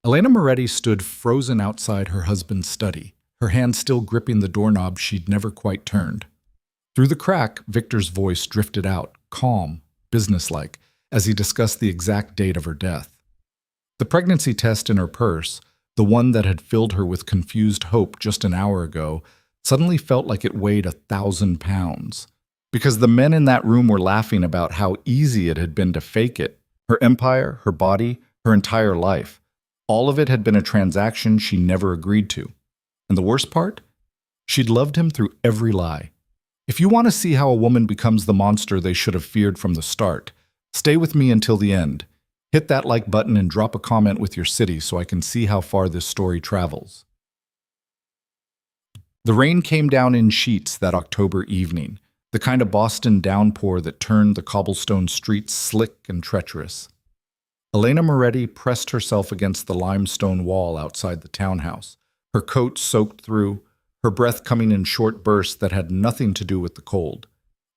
Elena Moretti stood frozen outside her husband's study, her hand still gripping the doorknob she'd never quite turned. Through the crack, Victor's voice drifted out, calm, businesslike, as he discussed the exact date of her death. The pregnancy test in her purse, the one that had filled her with confused hope just an hour ago, suddenly felt like it weighed 1,000 pounds. Because the men in that room were laughing about how easy it had been to fake it. Her empire, her body, her entire life. All of it had been a transaction she never agreed to. And the worst part? She'd loved him through every lie. If you want to see how a woman becomes the monster they should have feared from the start, stay with me until the end. Hit that like button and drop a comment with your city so I can see how far this story travels. The rain came down in sheets that October evening, the kind of Boston downpour that turned the cobblestone streets slick and treacherous. Elena Moretti pressed herself against the limestone wall outside the townhouse, her coat soaked through, her breath coming in short bursts that had nothing to do with the cold.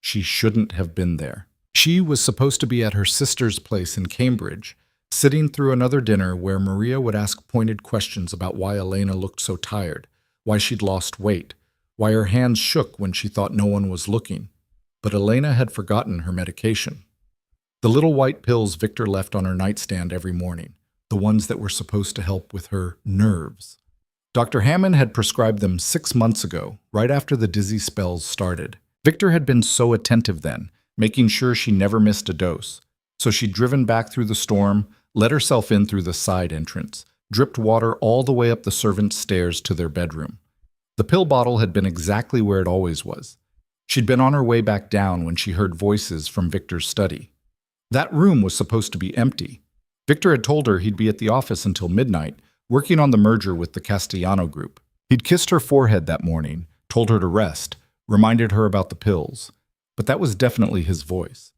She shouldn't have been there. She was supposed to be at her sister's place in Cambridge, sitting through another dinner where Maria would ask pointed questions about why Elena looked so tired, why she'd lost weight, why her hands shook when she thought no one was looking. But Elena had forgotten her medication. The little white pills Victor left on her nightstand every morning, the ones that were supposed to help with her nerves. Dr. Hammond had prescribed them 6 months ago, right after the dizzy spells started. Victor had been so attentive then, making sure she never missed a dose. So she'd driven back through the storm, let herself in through the side entrance, dripped water all the way up the servants' stairs to their bedroom. The pill bottle had been exactly where it always was. She'd been on her way back down when she heard voices from Victor's study. That room was supposed to be empty. Victor had told her he'd be at the office until midnight, working on the merger with the Castellano Group. He'd kissed her forehead that morning, told her to rest, reminded her about the pills. But that was definitely his voice.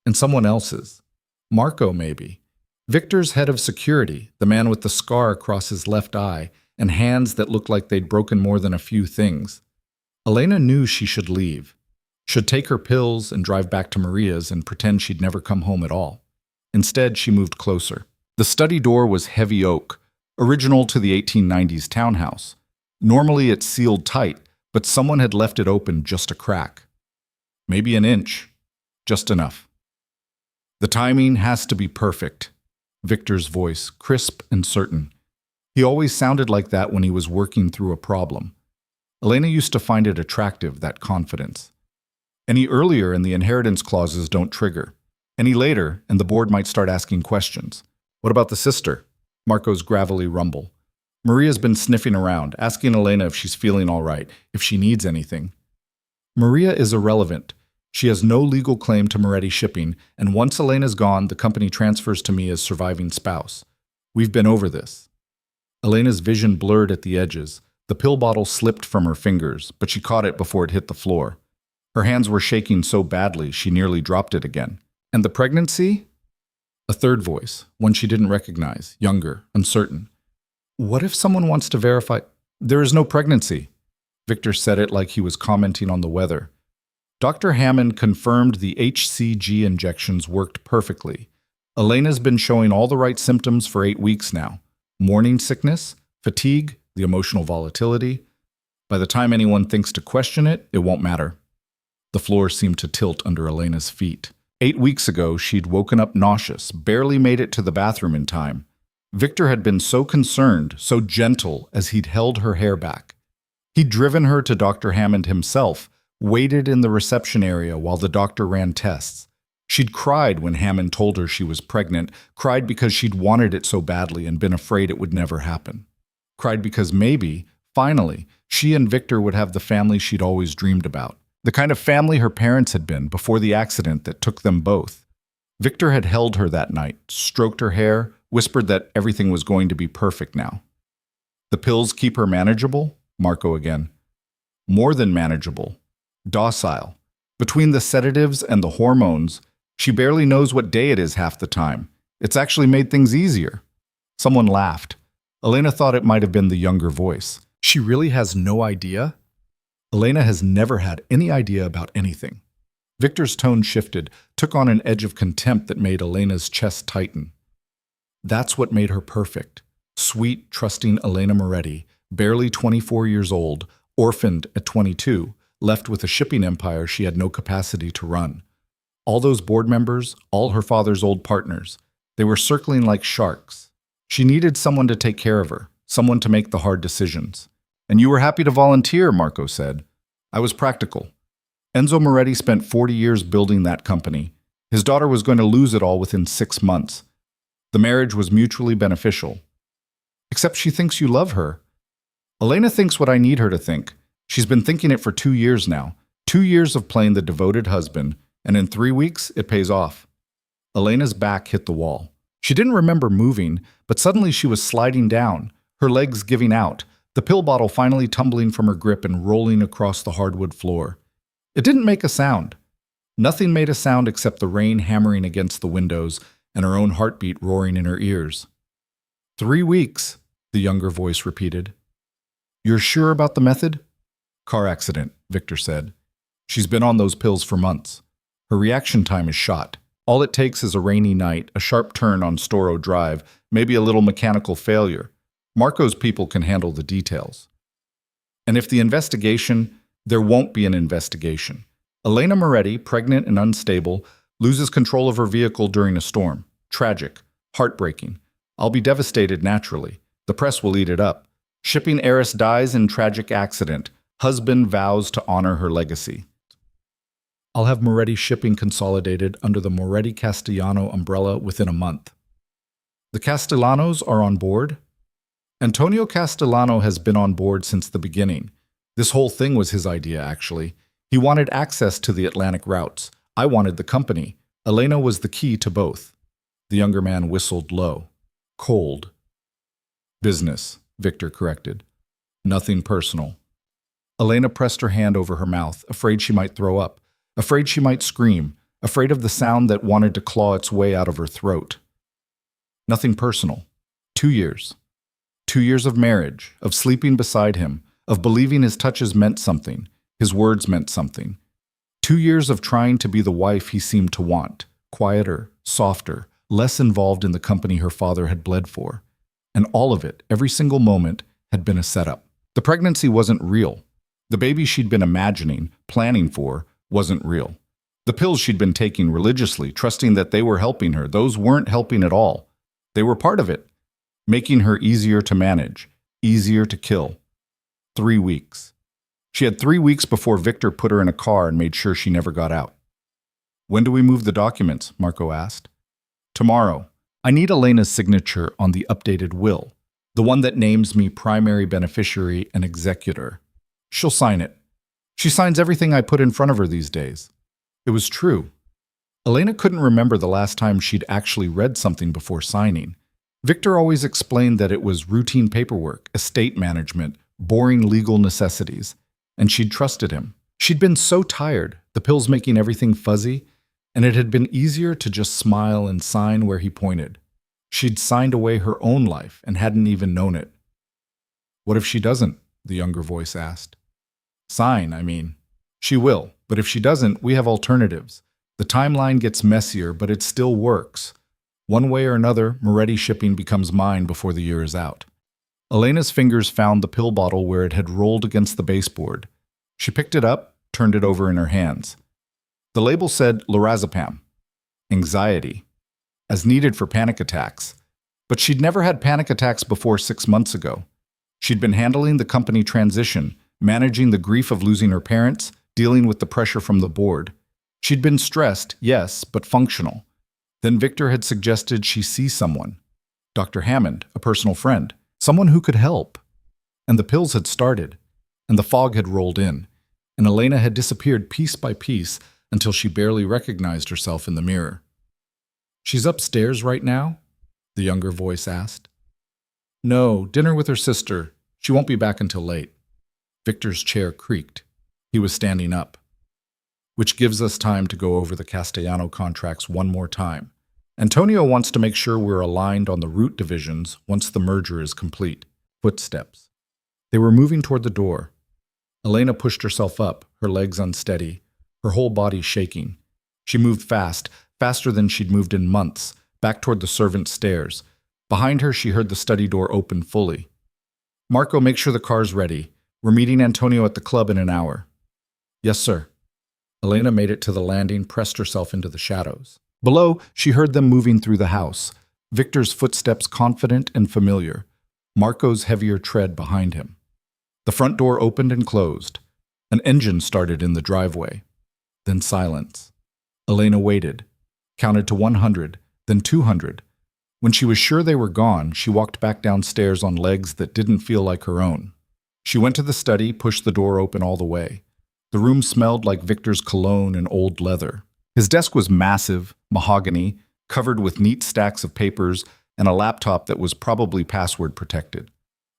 And someone else's. Marco, maybe. Victor's head of security, the man with the scar across his left eye and hands that looked like they'd broken more than a few things. Elena knew she should leave. Should take her pills and drive back to Maria's and pretend she'd never come home at all. Instead, she moved closer. The study door was heavy oak, original to the 1890s townhouse. Normally it's sealed tight, but someone had left it open just a crack. Maybe an inch. Just enough. The timing has to be perfect. Victor's voice, crisp and certain. He always sounded like that when he was working through a problem. Elena used to find it attractive, that confidence. Any earlier and the inheritance clauses don't trigger. Any later, and the board might start asking questions. What about the sister? Marco's gravelly rumble. Maria's been sniffing around, asking Elena if she's feeling all right, if she needs anything. Maria is irrelevant. She has no legal claim to Moretti shipping, and once Elena's gone, the company transfers to me as surviving spouse. We've been over this. Elena's vision blurred at the edges. The pill bottle slipped from her fingers, but she caught it before it hit the floor. Her hands were shaking so badly she nearly dropped it again. And the pregnancy? A third voice, one she didn't recognize, younger, uncertain. What if someone wants to verify? There is no pregnancy. Victor said it like he was commenting on the weather. Dr. Hammond confirmed the HCG injections worked perfectly. Elena's been showing all the right symptoms for 8 weeks now. Morning sickness, fatigue, the emotional volatility. By the time anyone thinks to question it, it won't matter. The floor seemed to tilt under Elena's feet. 8 weeks ago, she'd woken up nauseous, barely made it to the bathroom in time. Victor had been so concerned, so gentle, as he'd held her hair back. He'd driven her to Dr. Hammond himself, waited in the reception area while the doctor ran tests. She'd cried when Hammond told her she was pregnant, cried because she'd wanted it so badly and been afraid it would never happen. Cried because maybe, finally, she and Victor would have the family she'd always dreamed about. The kind of family her parents had been before the accident that took them both. Victor had held her that night, stroked her hair, whispered that everything was going to be perfect now. The pills keep her manageable? Marco again. More than manageable. Docile. Between the sedatives and the hormones, she barely knows what day it is half the time. It's actually made things easier. Someone laughed. Elena thought it might have been the younger voice. She really has no idea? Elena has never had any idea about anything. Victor's tone shifted, took on an edge of contempt that made Elena's chest tighten. That's what made her perfect. Sweet, trusting Elena Moretti, barely 24 years old, orphaned at 22, left with a shipping empire she had no capacity to run. All those board members, all her father's old partners, they were circling like sharks. She needed someone to take care of her, someone to make the hard decisions. And you were happy to volunteer, Marco said. I was practical. Enzo Moretti spent 40 years building that company. His daughter was going to lose it all within 6 months. The marriage was mutually beneficial. Except she thinks you love her. Elena thinks what I need her to think. She's been thinking it for 2 years now. 2 years of playing the devoted husband, and in 3 weeks, it pays off. Elena's back hit the wall. She didn't remember moving, but suddenly she was sliding down, her legs giving out, the pill bottle finally tumbling from her grip and rolling across the hardwood floor. It didn't make a sound. Nothing made a sound except the rain hammering against the windows and her own heartbeat roaring in her ears. 3 weeks, the younger voice repeated. You're sure about the method? Car accident, Victor said. She's been on those pills for months. Her reaction time is shot. All it takes is a rainy night, a sharp turn on Storo Drive, maybe a little mechanical failure. Marco's people can handle the details. And if the investigation, there won't be an investigation. Elena Moretti, pregnant and unstable, loses control of her vehicle during a storm. Tragic. Heartbreaking. I'll be devastated naturally. The press will eat it up. Shipping heiress dies in tragic accident. Husband vows to honor her legacy. I'll have Moretti Shipping consolidated under the Moretti Castellano umbrella within a month. The Castellanos are on board? Antonio Castellano has been on board since the beginning. This whole thing was his idea, actually. He wanted access to the Atlantic routes. I wanted the company. Elena was the key to both. The younger man whistled low. Cold. Business, Victor corrected. Nothing personal. Elena pressed her hand over her mouth, afraid she might throw up, afraid she might scream, afraid of the sound that wanted to claw its way out of her throat. Nothing personal. 2 years. 2 years of marriage, of sleeping beside him, of believing his touches meant something, his words meant something. 2 years of trying to be the wife he seemed to want, quieter, softer, less involved in the company her father had bled for. And all of it, every single moment, had been a setup. The pregnancy wasn't real. The baby she'd been imagining, planning for, wasn't real. The pills she'd been taking religiously, trusting that they were helping her, those weren't helping at all. They were part of it, making her easier to manage, easier to kill. 3 weeks. She had 3 weeks before Victor put her in a car and made sure she never got out. When do we move the documents? Marco asked. Tomorrow. I need Elena's signature on the updated will, the one that names me primary beneficiary and executor. She'll sign it. She signs everything I put in front of her these days. It was true. Elena couldn't remember the last time she'd actually read something before signing. Victor always explained that it was routine paperwork, estate management, boring legal necessities, and she'd trusted him. She'd been so tired, the pills making everything fuzzy, and it had been easier to just smile and sign where he pointed. She'd signed away her own life and hadn't even known it. What if she doesn't? The younger voice asked. Sign, I mean. She will, but if she doesn't, we have alternatives. The timeline gets messier, but it still works. One way or another, Moretti Shipping becomes mine before the year is out. Elena's fingers found the pill bottle where it had rolled against the baseboard. She picked it up, turned it over in her hands. The label said lorazepam, anxiety, as needed for panic attacks. But she'd never had panic attacks before 6 months ago. She'd been handling the company transition, managing the grief of losing her parents, dealing with the pressure from the board. She'd been stressed, yes, but functional. Then Victor had suggested she see someone. Dr. Hammond, a personal friend, someone who could help. And the pills had started, and the fog had rolled in, and Elena had disappeared piece by piece until she barely recognized herself in the mirror. She's upstairs right now? The younger voice asked. No, dinner with her sister. She won't be back until late. Victor's chair creaked. He was standing up. Which gives us time to go over the Castellano contracts one more time. Antonio wants to make sure we're aligned on the route divisions once the merger is complete. Footsteps. They were moving toward the door. Elena pushed herself up, her legs unsteady, her whole body shaking. She moved fast, faster than she'd moved in months, back toward the servants' stairs. Behind her, she heard the study door open fully. "Marco, make sure the car's ready. We're meeting Antonio at the club in an hour." "Yes, sir." Elena made it to the landing, pressed herself into the shadows. Below, she heard them moving through the house, Victor's footsteps confident and familiar, Marco's heavier tread behind him. The front door opened and closed. An engine started in the driveway. Then silence. Elena waited, counted to 100, then 200. When she was sure they were gone, she walked back downstairs on legs that didn't feel like her own. She went to the study, pushed the door open all the way. The room smelled like Victor's cologne and old leather. His desk was massive, mahogany, covered with neat stacks of papers and a laptop that was probably password protected.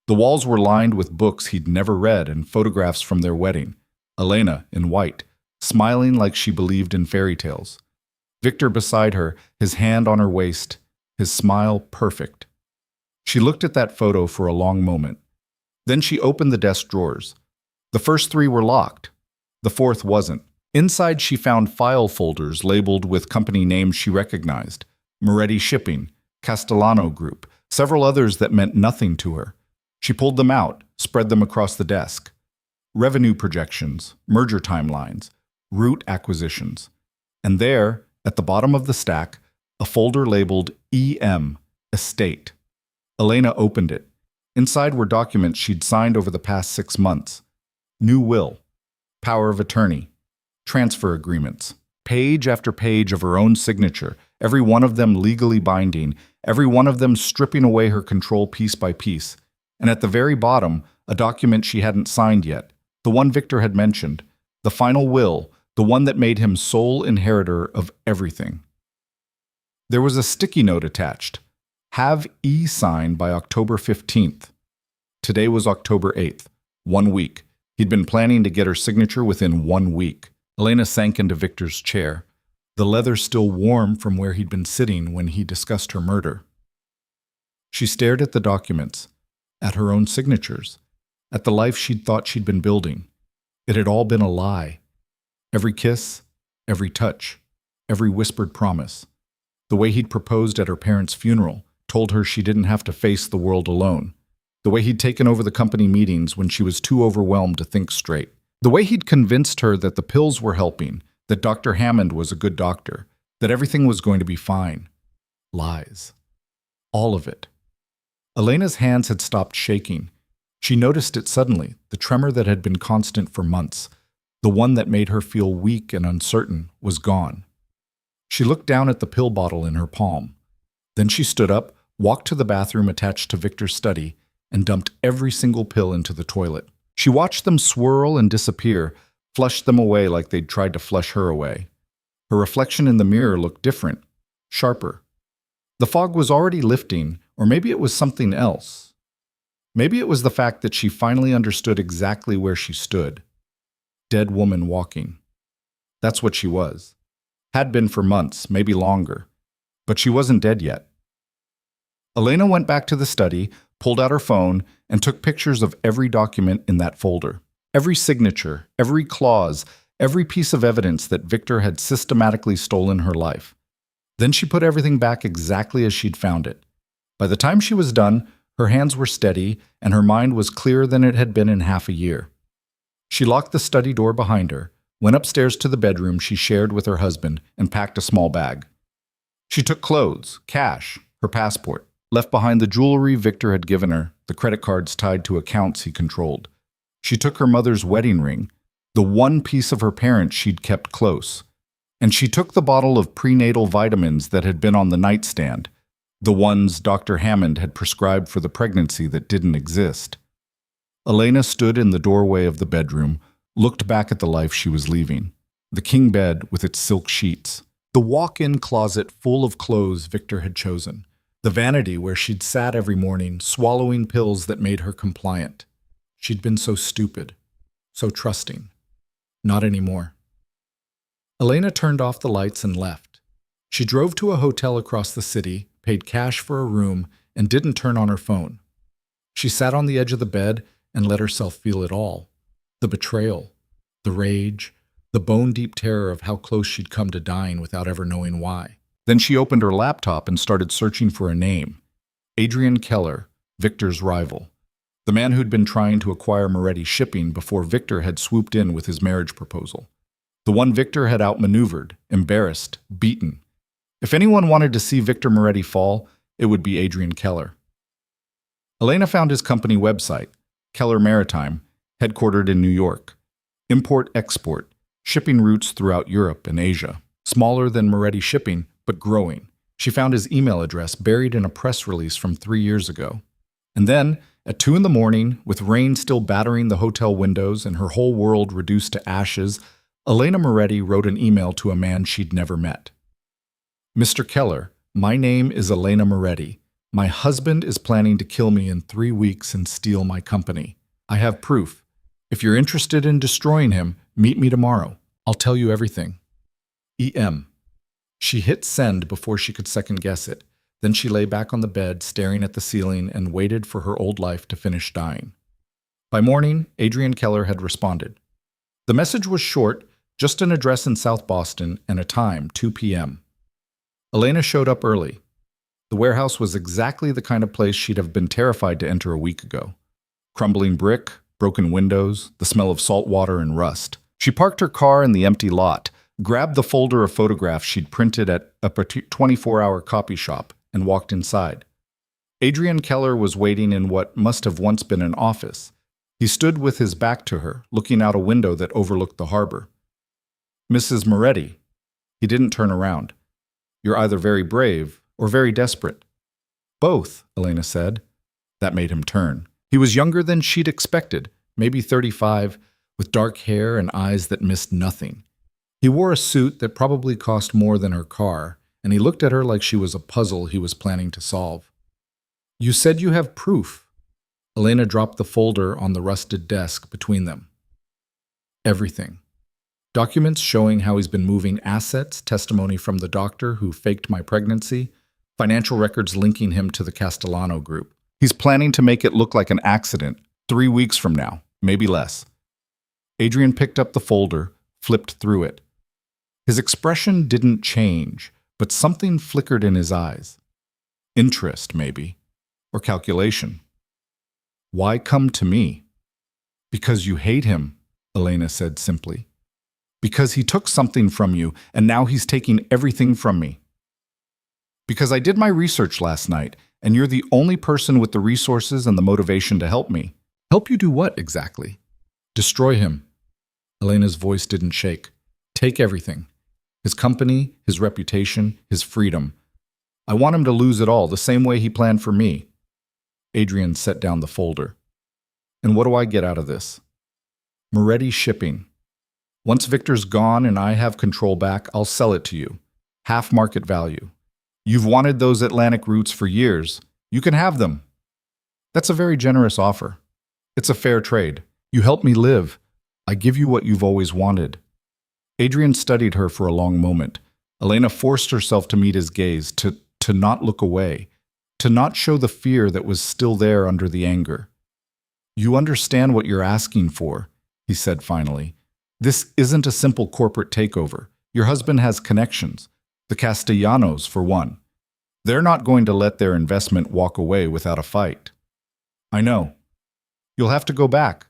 The walls were lined with books he'd never read and photographs from their wedding. Elena, in white, smiling like she believed in fairy tales. Victor beside her, his hand on her waist, his smile perfect. She looked at that photo for a long moment. Then she opened the desk drawers. The first 3 were locked. The 4th wasn't. Inside, she found file folders labeled with company names she recognized: Moretti Shipping, Castellano Group, several others that meant nothing to her. She pulled them out, spread them across the desk. Revenue projections, merger timelines, route acquisitions. And there, at the bottom of the stack, a folder labeled EM, Estate. Elena opened it. Inside were documents she'd signed over the past 6 months. New will, power of attorney, transfer agreements, page after page of her own signature, every one of them legally binding, every one of them stripping away her control piece by piece. And at the very bottom, a document she hadn't signed yet, the one Victor had mentioned, the final will, the one that made him sole inheritor of everything. There was a sticky note attached. Have E signed by October 15th. Today was October 8th, 1 week. He'd been planning to get her signature within 1 week. Elena sank into Victor's chair, the leather still warm from where he'd been sitting when he discussed her murder. She stared at the documents, at her own signatures, at the life she'd thought she'd been building. It had all been a lie. Every kiss, every touch, every whispered promise. The way he'd proposed at her parents' funeral told her she didn't have to face the world alone. The way he'd taken over the company meetings when she was too overwhelmed to think straight. The way he'd convinced her that the pills were helping, that Dr. Hammond was a good doctor, that everything was going to be fine. Lies. All of it. Elena's hands had stopped shaking. She noticed it suddenly, the tremor that had been constant for months, the one that made her feel weak and uncertain, was gone. She looked down at the pill bottle in her palm. Then she stood up, walked to the bathroom attached to Victor's study, and dumped every single pill into the toilet. She watched them swirl and disappear, flushed them away like they'd tried to flush her away. Her reflection in the mirror looked different, sharper. The fog was already lifting, or maybe it was something else. Maybe it was the fact that she finally understood exactly where she stood. Dead woman walking. That's what she was. Had been for months, maybe longer. But she wasn't dead yet. Elena went back to the study, pulled out her phone, and took pictures of every document in that folder. Every signature, every clause, every piece of evidence that Victor had systematically stolen her life. Then she put everything back exactly as she'd found it. By the time she was done, her hands were steady, and her mind was clearer than it had been in half a year. She locked the study door behind her, went upstairs to the bedroom she shared with her husband, and packed a small bag. She took clothes, cash, her passport, left behind the jewelry Victor had given her, the credit cards tied to accounts he controlled. She took her mother's wedding ring, the one piece of her parents she'd kept close. And she took the bottle of prenatal vitamins that had been on the nightstand, the ones Dr. Hammond had prescribed for the pregnancy that didn't exist. Elena stood in the doorway of the bedroom, looked back at the life she was leaving. The king bed with its silk sheets, the walk-in closet full of clothes Victor had chosen, the vanity where she'd sat every morning, swallowing pills that made her compliant. She'd been so stupid, so trusting. Not anymore. Elena turned off the lights and left. She drove to a hotel across the city, paid cash for a room, and didn't turn on her phone. She sat on the edge of the bed and let herself feel it all. The betrayal, the rage, the bone-deep terror of how close she'd come to dying without ever knowing why. Then she opened her laptop and started searching for a name. Adrian Keller, Victor's rival. The man who'd been trying to acquire Moretti shipping before Victor had swooped in with his marriage proposal. The one Victor had outmaneuvered, embarrassed, beaten. If anyone wanted to see Victor Moretti fall, it would be Adrian Keller. Elena found his company website, Keller Maritime, headquartered in New York. Import-export, shipping routes throughout Europe and Asia. Smaller than Moretti shipping, but growing. She found his email address buried in a press release from 3 years ago. And then, at 2 in the morning, with rain still battering the hotel windows and her whole world reduced to ashes, Elena Moretti wrote an email to a man she'd never met. Mr. Keller, my name is Elena Moretti. My husband is planning to kill me in 3 weeks and steal my company. I have proof. If you're interested in destroying him, meet me tomorrow. I'll tell you everything. E.M. She hit send before she could second-guess it. Then she lay back on the bed, staring at the ceiling, and waited for her old life to finish dying. By morning, Adrian Keller had responded. The message was short, just an address in South Boston and a time, 2 p.m. Elena showed up early. The warehouse was exactly the kind of place she'd have been terrified to enter a week ago. Crumbling brick, broken windows, the smell of salt water and rust. She parked her car in the empty lot, grabbed the folder of photographs she'd printed at a 24-hour copy shop, and walked inside. Adrian Keller was waiting in what must have once been an office. He stood with his back to her, looking out a window that overlooked the harbor. Mrs. Moretti. He didn't turn around. You're either very brave or very desperate. Both, Elena said. That made him turn. He was younger than she'd expected, maybe 35, with dark hair and eyes that missed nothing. He wore a suit that probably cost more than her car, and he looked at her like she was a puzzle he was planning to solve. You said you have proof. Elena dropped the folder on the rusted desk between them. Everything. Documents showing how he's been moving assets, testimony from the doctor who faked my pregnancy, financial records linking him to the Castellano group. He's planning to make it look like an accident 3 weeks from now, maybe less. Adrian picked up the folder, flipped through it. His expression didn't change, but something flickered in his eyes. Interest, maybe, or calculation. Why come to me? Because you hate him, Elena said simply. Because he took something from you, and now he's taking everything from me. Because I did my research last night, and you're the only person with the resources and the motivation to help me. Help you do what, exactly? Destroy him. Elena's voice didn't shake. Take everything. His company, his reputation, his freedom. I want him to lose it all, the same way he planned for me. Adrian set down the folder. And what do I get out of this? Moretti shipping. Once Victor's gone and I have control back, I'll sell it to you. Half market value. You've wanted those Atlantic routes for years. You can have them. That's a very generous offer. It's a fair trade. You help me live. I give you what you've always wanted. Adrian studied her for a long moment. Elena forced herself to meet his gaze, to not look away, to not show the fear that was still there under the anger. You understand what you're asking for, he said finally. This isn't a simple corporate takeover. Your husband has connections. The Castellanos, for one. They're not going to let their investment walk away without a fight. I know. You'll have to go back.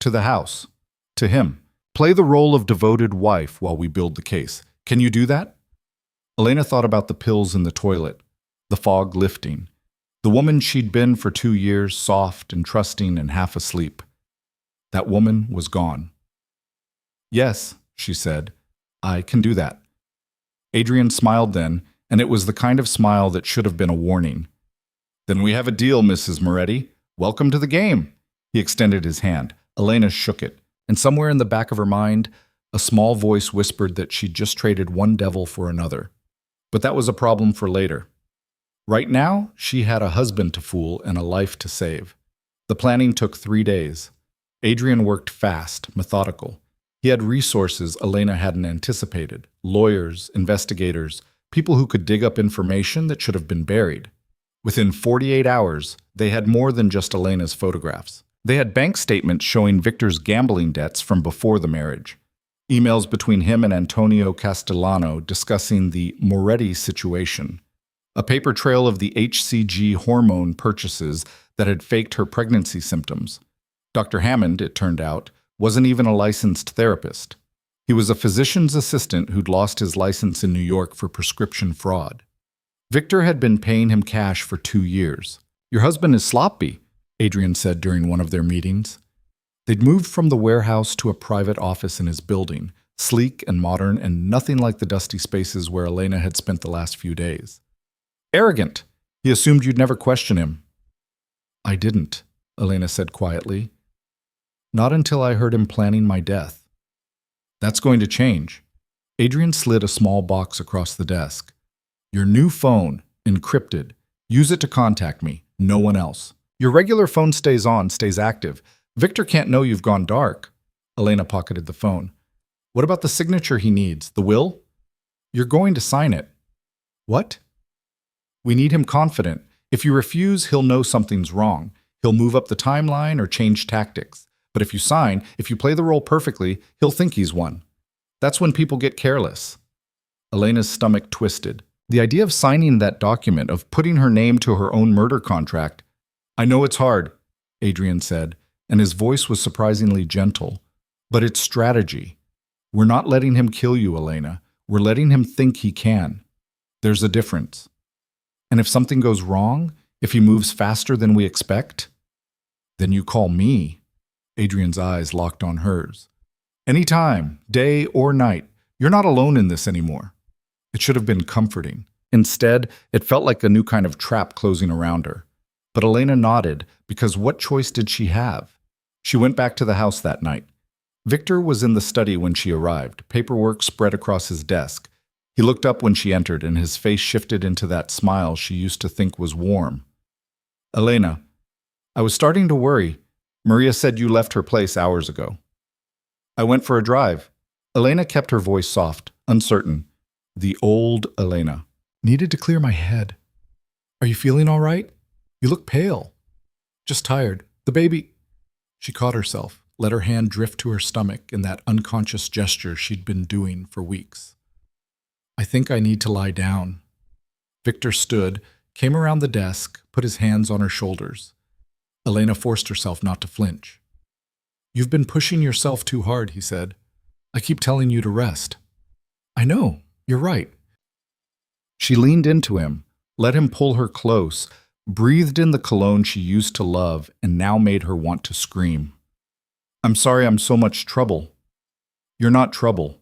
To the house. To him. Play the role of devoted wife while we build the case. Can you do that? Elena thought about the pills in the toilet. The fog lifting. The woman she'd been for 2 years, soft and trusting and half asleep. That woman was gone. Yes, she said. I can do that. Adrian smiled then, and it was the kind of smile that should have been a warning. Then we have a deal, Mrs. Moretti. Welcome to the game. He extended his hand. Elena shook it, and somewhere in the back of her mind, a small voice whispered that she'd just traded one devil for another. But that was a problem for later. Right now, she had a husband to fool and a life to save. The planning took 3 days. Adrian worked fast, methodical. He had resources Elena hadn't anticipated, lawyers, investigators, people who could dig up information that should have been buried. Within 48 hours, they had more than just Elena's photographs. They had bank statements showing Victor's gambling debts from before the marriage, emails between him and Antonio Castellano discussing the Moretti situation, a paper trail of the HCG hormone purchases that had faked her pregnancy symptoms. Dr. Hammond, it turned out, wasn't even a licensed therapist. He was a physician's assistant who'd lost his license in New York for prescription fraud. Victor had been paying him cash for 2 years. "Your husband is sloppy," Adrian said during one of their meetings. They'd moved from the warehouse to a private office in his building, sleek and modern and nothing like the dusty spaces where Elena had spent the last few days. "Arrogant. He assumed you'd never question him." "I didn't," Elena said quietly. "Not until I heard him planning my death." "That's going to change." Adrian slid a small box across the desk. "Your new phone, encrypted. Use it to contact me, no one else. Your regular phone stays on, stays active. Victor can't know you've gone dark." Elena pocketed the phone. "What about the signature he needs, the will?" "You're going to sign it." "What?" "We need him confident. If you refuse, he'll know something's wrong. He'll move up the timeline or change tactics. But if you sign, if you play the role perfectly, he'll think he's won. That's when people get careless." Elena's stomach twisted. The idea of signing that document, of putting her name to her own murder contract. "I know it's hard," Adrian said, and his voice was surprisingly gentle. "But it's strategy. We're not letting him kill you, Elena. We're letting him think he can. There's a difference. And if something goes wrong, if he moves faster than we expect, then you call me." Adrian's eyes locked on hers. "Anytime, day or night. You're not alone in this anymore." It should have been comforting. Instead, it felt like a new kind of trap closing around her. But Elena nodded, because what choice did she have? She went back to the house that night. Victor was in the study when she arrived, paperwork spread across his desk. He looked up when she entered, and his face shifted into that smile she used to think was warm. "Elena, I was starting to worry. Maria said you left her place hours ago." "I went for a drive." Elena kept her voice soft, uncertain. The old Elena. "Needed to clear my head." "Are you feeling all right? You look pale." "Just tired. The baby—" She caught herself, let her hand drift to her stomach in that unconscious gesture she'd been doing for weeks. "I think I need to lie down." Victor stood, came around the desk, put his hands on her shoulders. Elena forced herself not to flinch. "You've been pushing yourself too hard," he said. "I keep telling you to rest." "I know. You're right." She leaned into him, let him pull her close, breathed in the cologne she used to love and now made her want to scream. "I'm sorry I'm so much trouble." "You're not trouble."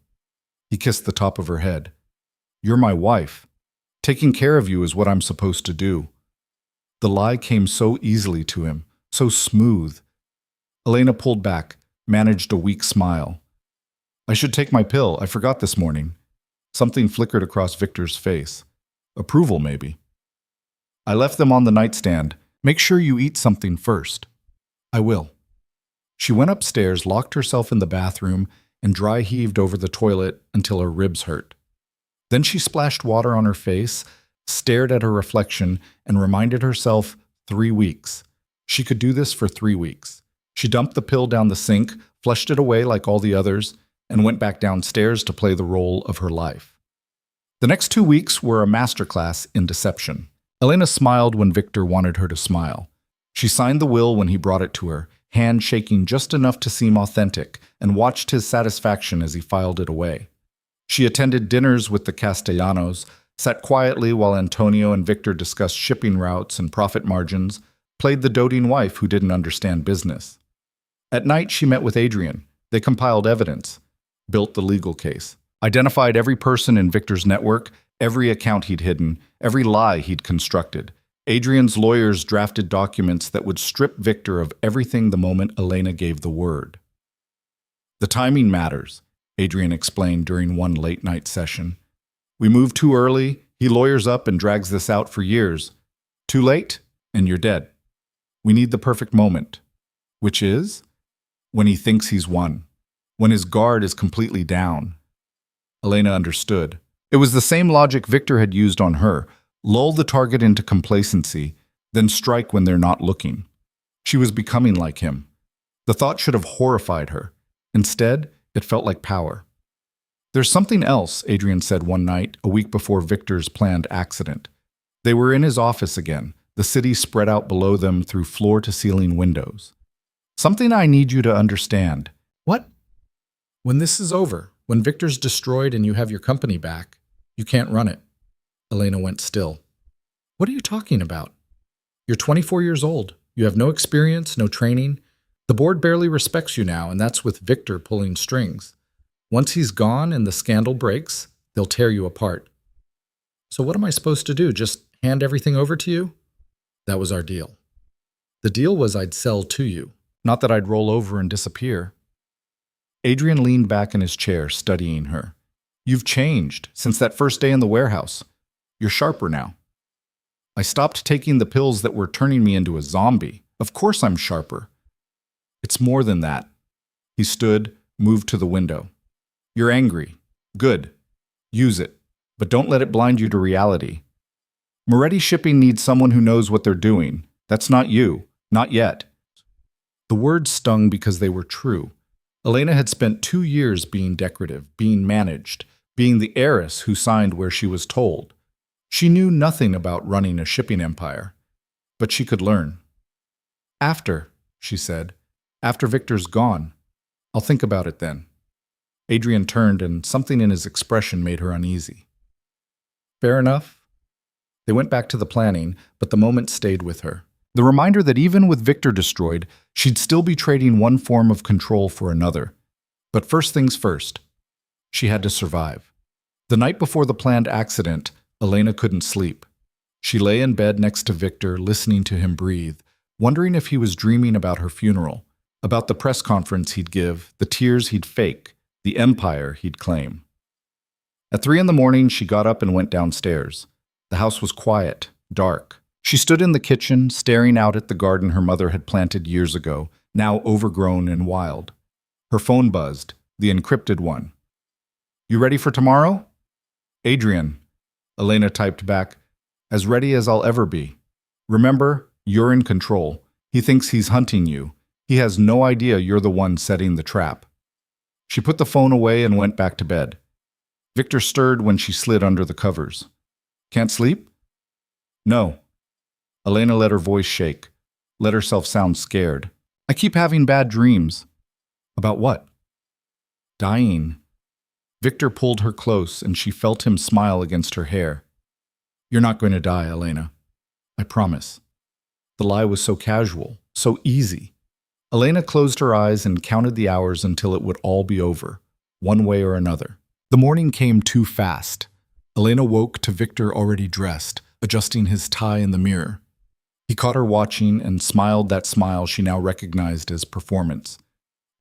He kissed the top of her head. "You're my wife. Taking care of you is what I'm supposed to do." The lie came so easily to him, so smooth. Elena pulled back, managed a weak smile. "I should take my pill. I forgot this morning." Something flickered across Victor's face. Approval, maybe. "I left them on the nightstand. Make sure you eat something first." "I will." She went upstairs, locked herself in the bathroom, and dry heaved over the toilet until her ribs hurt. Then she splashed water on her face, stared at her reflection, and reminded herself 3 weeks. She could do this for 3 weeks. She dumped the pill down the sink, flushed it away like all the others, and went back downstairs to play the role of her life. The next 2 weeks were a masterclass in deception. Elena smiled when Victor wanted her to smile. She signed the will when he brought it to her, hand shaking just enough to seem authentic, and watched his satisfaction as he filed it away. She attended dinners with the Castellanos, sat quietly while Antonio and Victor discussed shipping routes and profit margins, played the doting wife who didn't understand business. At night, she met with Adrian. They compiled evidence, built the legal case, identified every person in Victor's network, every account he'd hidden, every lie he'd constructed. Adrian's lawyers drafted documents that would strip Victor of everything the moment Elena gave the word. "The timing matters," Adrian explained during one late-night session. "We move too early, he lawyers up and drags this out for years. Too late, and you're dead. We need the perfect moment." Which is? When he thinks he's won. When his guard is completely down. Elena understood. It was the same logic Victor had used on her. Lull the target into complacency, then strike when they're not looking. She was becoming like him. The thought should have horrified her. Instead, it felt like power. "There's something else," Adrian said one night, a week before Victor's planned accident. They were in his office again, the city spread out below them through floor-to-ceiling windows. Something I need you to understand. What? When this is over, when Victor's destroyed and you have your company back, you can't run it. Elena went still. What are you talking about? You're 24 years old. You have no experience, no training. The board barely respects you now, and that's with Victor pulling strings. Once he's gone and the scandal breaks, they'll tear you apart. So what am I supposed to do? Just hand everything over to you? That was our deal. The deal was I'd sell to you, not that I'd roll over and disappear. Adrian leaned back in his chair, studying her. You've changed since that first day in the warehouse. You're sharper now. I stopped taking the pills that were turning me into a zombie. Of course I'm sharper. It's more than that. He stood, moved to the window. You're angry. Good. Use it. But don't let it blind you to reality. Moretti Shipping needs someone who knows what they're doing. That's not you. Not yet. The words stung because they were true. Elena had spent 2 years being decorative, being managed, being the heiress who signed where she was told. She knew nothing about running a shipping empire, but she could learn. After, she said, after Victor's gone. I'll think about it then. Adrian turned, and something in his expression made her uneasy. Fair enough. They went back to the planning, but the moment stayed with her. The reminder that even with Victor destroyed, she'd still be trading one form of control for another. But first things first, she had to survive. The night before the planned accident, Elena couldn't sleep. She lay in bed next to Victor, listening to him breathe, wondering if he was dreaming about her funeral, about the press conference he'd give, the tears he'd fake, the empire he'd claim. At 3 a.m, she got up and went downstairs. The house was quiet, dark. She stood in the kitchen, staring out at the garden her mother had planted years ago, now overgrown and wild. Her phone buzzed, the encrypted one. You ready for tomorrow? Adrian, Elena typed back, as ready as I'll ever be. Remember, you're in control. He thinks he's hunting you. He has no idea you're the one setting the trap. She put the phone away and went back to bed. Victor stirred when she slid under the covers. Can't sleep? No. Elena let her voice shake, let herself sound scared. I keep having bad dreams. About what? Dying. Victor pulled her close, and she felt him smile against her hair. You're not going to die, Elena. I promise. The lie was so casual, so easy. Elena closed her eyes and counted the hours until it would all be over, one way or another. The morning came too fast. Elena woke to Victor already dressed, adjusting his tie in the mirror. He caught her watching and smiled that smile she now recognized as performance.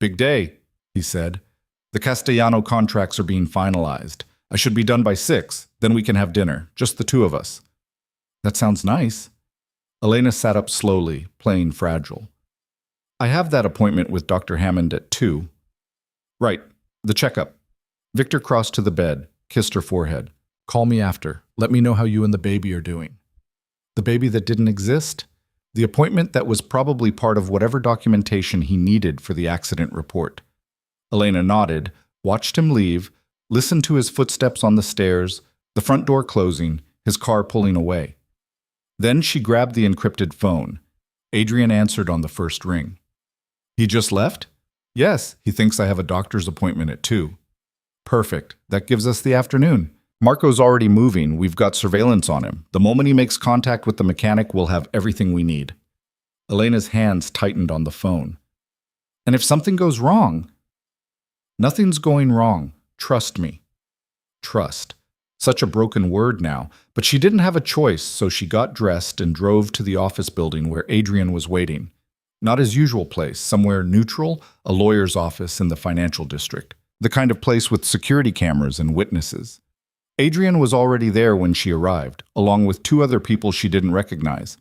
Big day, he said. The Castellano contracts are being finalized. I should be done by 6, then we can have dinner, just the 2 of us. That sounds nice. Elena sat up slowly, playing fragile. I have that appointment with Dr. Hammond at 2. Right, the checkup. Victor crossed to the bed, kissed her forehead. Call me after. Let me know how you and the baby are doing. The baby that didn't exist? The appointment that was probably part of whatever documentation he needed for the accident report. Elena nodded, watched him leave, listened to his footsteps on the stairs, the front door closing, his car pulling away. Then she grabbed the encrypted phone. Adrian answered on the first ring. He just left? Yes, he thinks I have a doctor's appointment at 2. Perfect. That gives us the afternoon. Marco's already moving. We've got surveillance on him. The moment he makes contact with the mechanic, we'll have everything we need. Elena's hands tightened on the phone. And if something goes wrong? Nothing's going wrong. Trust me. Trust. Such a broken word now, but she didn't have a choice, so she got dressed and drove to the office building where Adrian was waiting. Not his usual place, somewhere neutral, a lawyer's office in the financial district. The kind of place with security cameras and witnesses. Adrian was already there when she arrived, along with 2 other people she didn't recognize.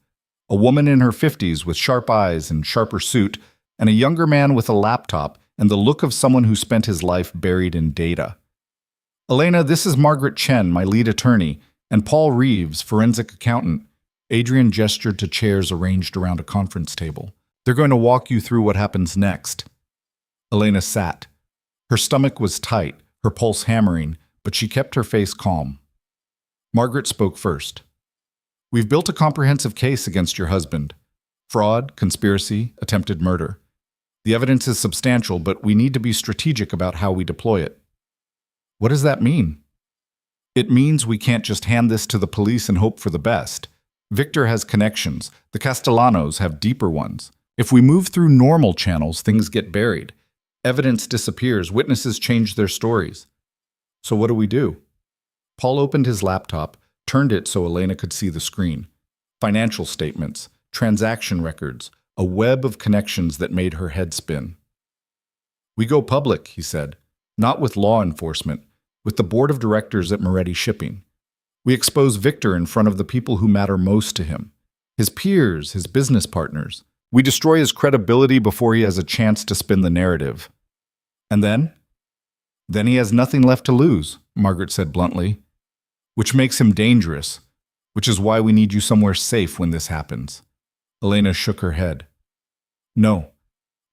A woman in her 50s with sharp eyes and sharper suit, and a younger man with a laptop and the look of someone who spent his life buried in data. Elena, this is Margaret Chen, my lead attorney, and Paul Reeves, forensic accountant. Adrian gestured to chairs arranged around a conference table. They're going to walk you through what happens next. Elena sat. Her stomach was tight, her pulse hammering, but she kept her face calm. Margaret spoke first. We've built a comprehensive case against your husband. Fraud, conspiracy, attempted murder. The evidence is substantial, but we need to be strategic about how we deploy it. What does that mean? It means we can't just hand this to the police and hope for the best. Victor has connections. The Castellanos have deeper ones. If we move through normal channels, things get buried. Evidence disappears. Witnesses change their stories. So what do we do? Paul opened his laptop, turned it so Elena could see the screen. Financial statements, transaction records, a web of connections that made her head spin. We go public, he said, not with law enforcement, with the board of directors at Moretti Shipping. We expose Victor in front of the people who matter most to him, his peers, his business partners. We destroy his credibility before he has a chance to spin the narrative. And then? Then he has nothing left to lose, Margaret said bluntly, which makes him dangerous, which is why we need you somewhere safe when this happens. Elena shook her head. No,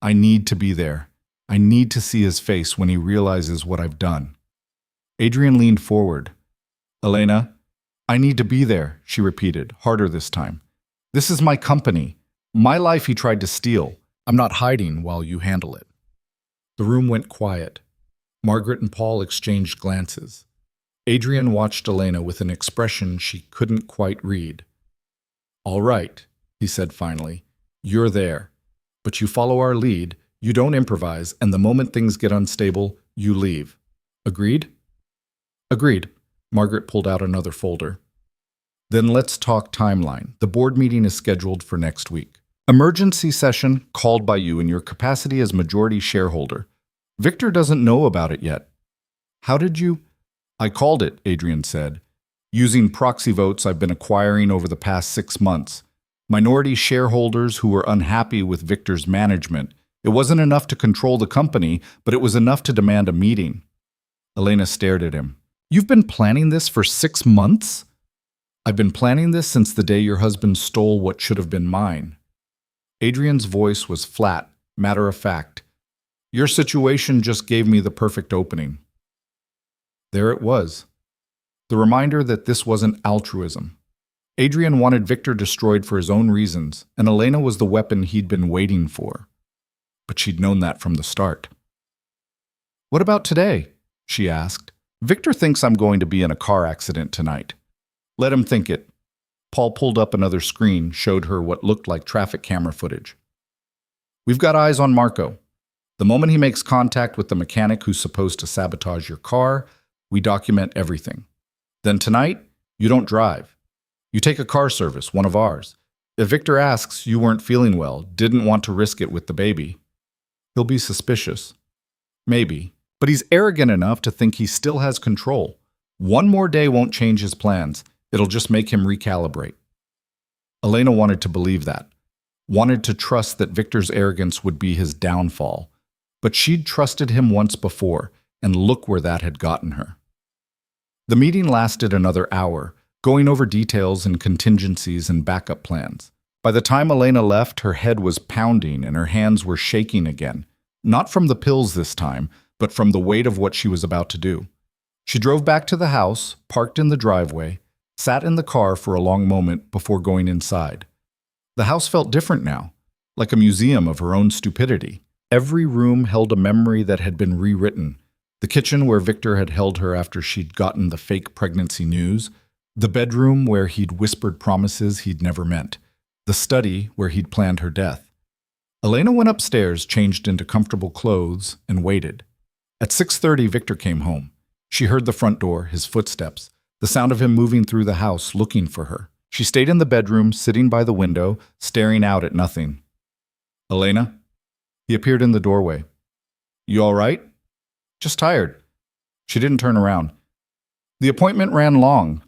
I need to be there. I need to see his face when he realizes what I've done. Adrian leaned forward. Elena, I need to be there, she repeated, harder this time. This is my company. My life he tried to steal. I'm not hiding while you handle it. The room went quiet. Margaret and Paul exchanged glances. Adrian watched Elena with an expression she couldn't quite read. All right, he said finally. You're there. But you follow our lead, you don't improvise, and the moment things get unstable, you leave. Agreed? Agreed. Margaret pulled out another folder. Then let's talk timeline. The board meeting is scheduled for next week. Emergency session called by you in your capacity as majority shareholder. Victor doesn't know about it yet. How did you? I called it, Adrian said. Using proxy votes I've been acquiring over the past 6 months. Minority shareholders who were unhappy with Victor's management. It wasn't enough to control the company, but it was enough to demand a meeting. Elena stared at him. You've been planning this for 6 months? I've been planning this since the day your husband stole what should have been mine. Adrian's voice was flat, matter of fact. Your situation just gave me the perfect opening. There it was. The reminder that this wasn't altruism. Adrian wanted Victor destroyed for his own reasons, and Elena was the weapon he'd been waiting for. But she'd known that from the start. What about today? She asked. Victor thinks I'm going to be in a car accident tonight. Let him think it. Paul pulled up another screen, showed her what looked like traffic camera footage. We've got eyes on Marco. The moment he makes contact with the mechanic who's supposed to sabotage your car, we document everything. Then tonight, you don't drive. You take a car service, one of ours. If Victor asks, you weren't feeling well, didn't want to risk it with the baby. He'll be suspicious. Maybe. But he's arrogant enough to think he still has control. One more day won't change his plans. It'll just make him recalibrate. Elena wanted to believe that. Wanted to trust that Victor's arrogance would be his downfall. But she'd trusted him once before, and look where that had gotten her. The meeting lasted another hour, going over details and contingencies and backup plans. By the time Elena left, her head was pounding and her hands were shaking again. Not from the pills this time, but from the weight of what she was about to do. She drove back to the house, parked in the driveway, sat in the car for a long moment before going inside. The house felt different now, like a museum of her own stupidity. Every room held a memory that had been rewritten. The kitchen where Victor had held her after she'd gotten the fake pregnancy news. The bedroom where he'd whispered promises he'd never meant. The study where he'd planned her death. Elena went upstairs, changed into comfortable clothes, and waited. At 6:30, Victor came home. She heard the front door, his footsteps, the sound of him moving through the house, looking for her. She stayed in the bedroom, sitting by the window, staring out at nothing. Elena? He appeared in the doorway. You all right? Just tired. She didn't turn around. The appointment ran long.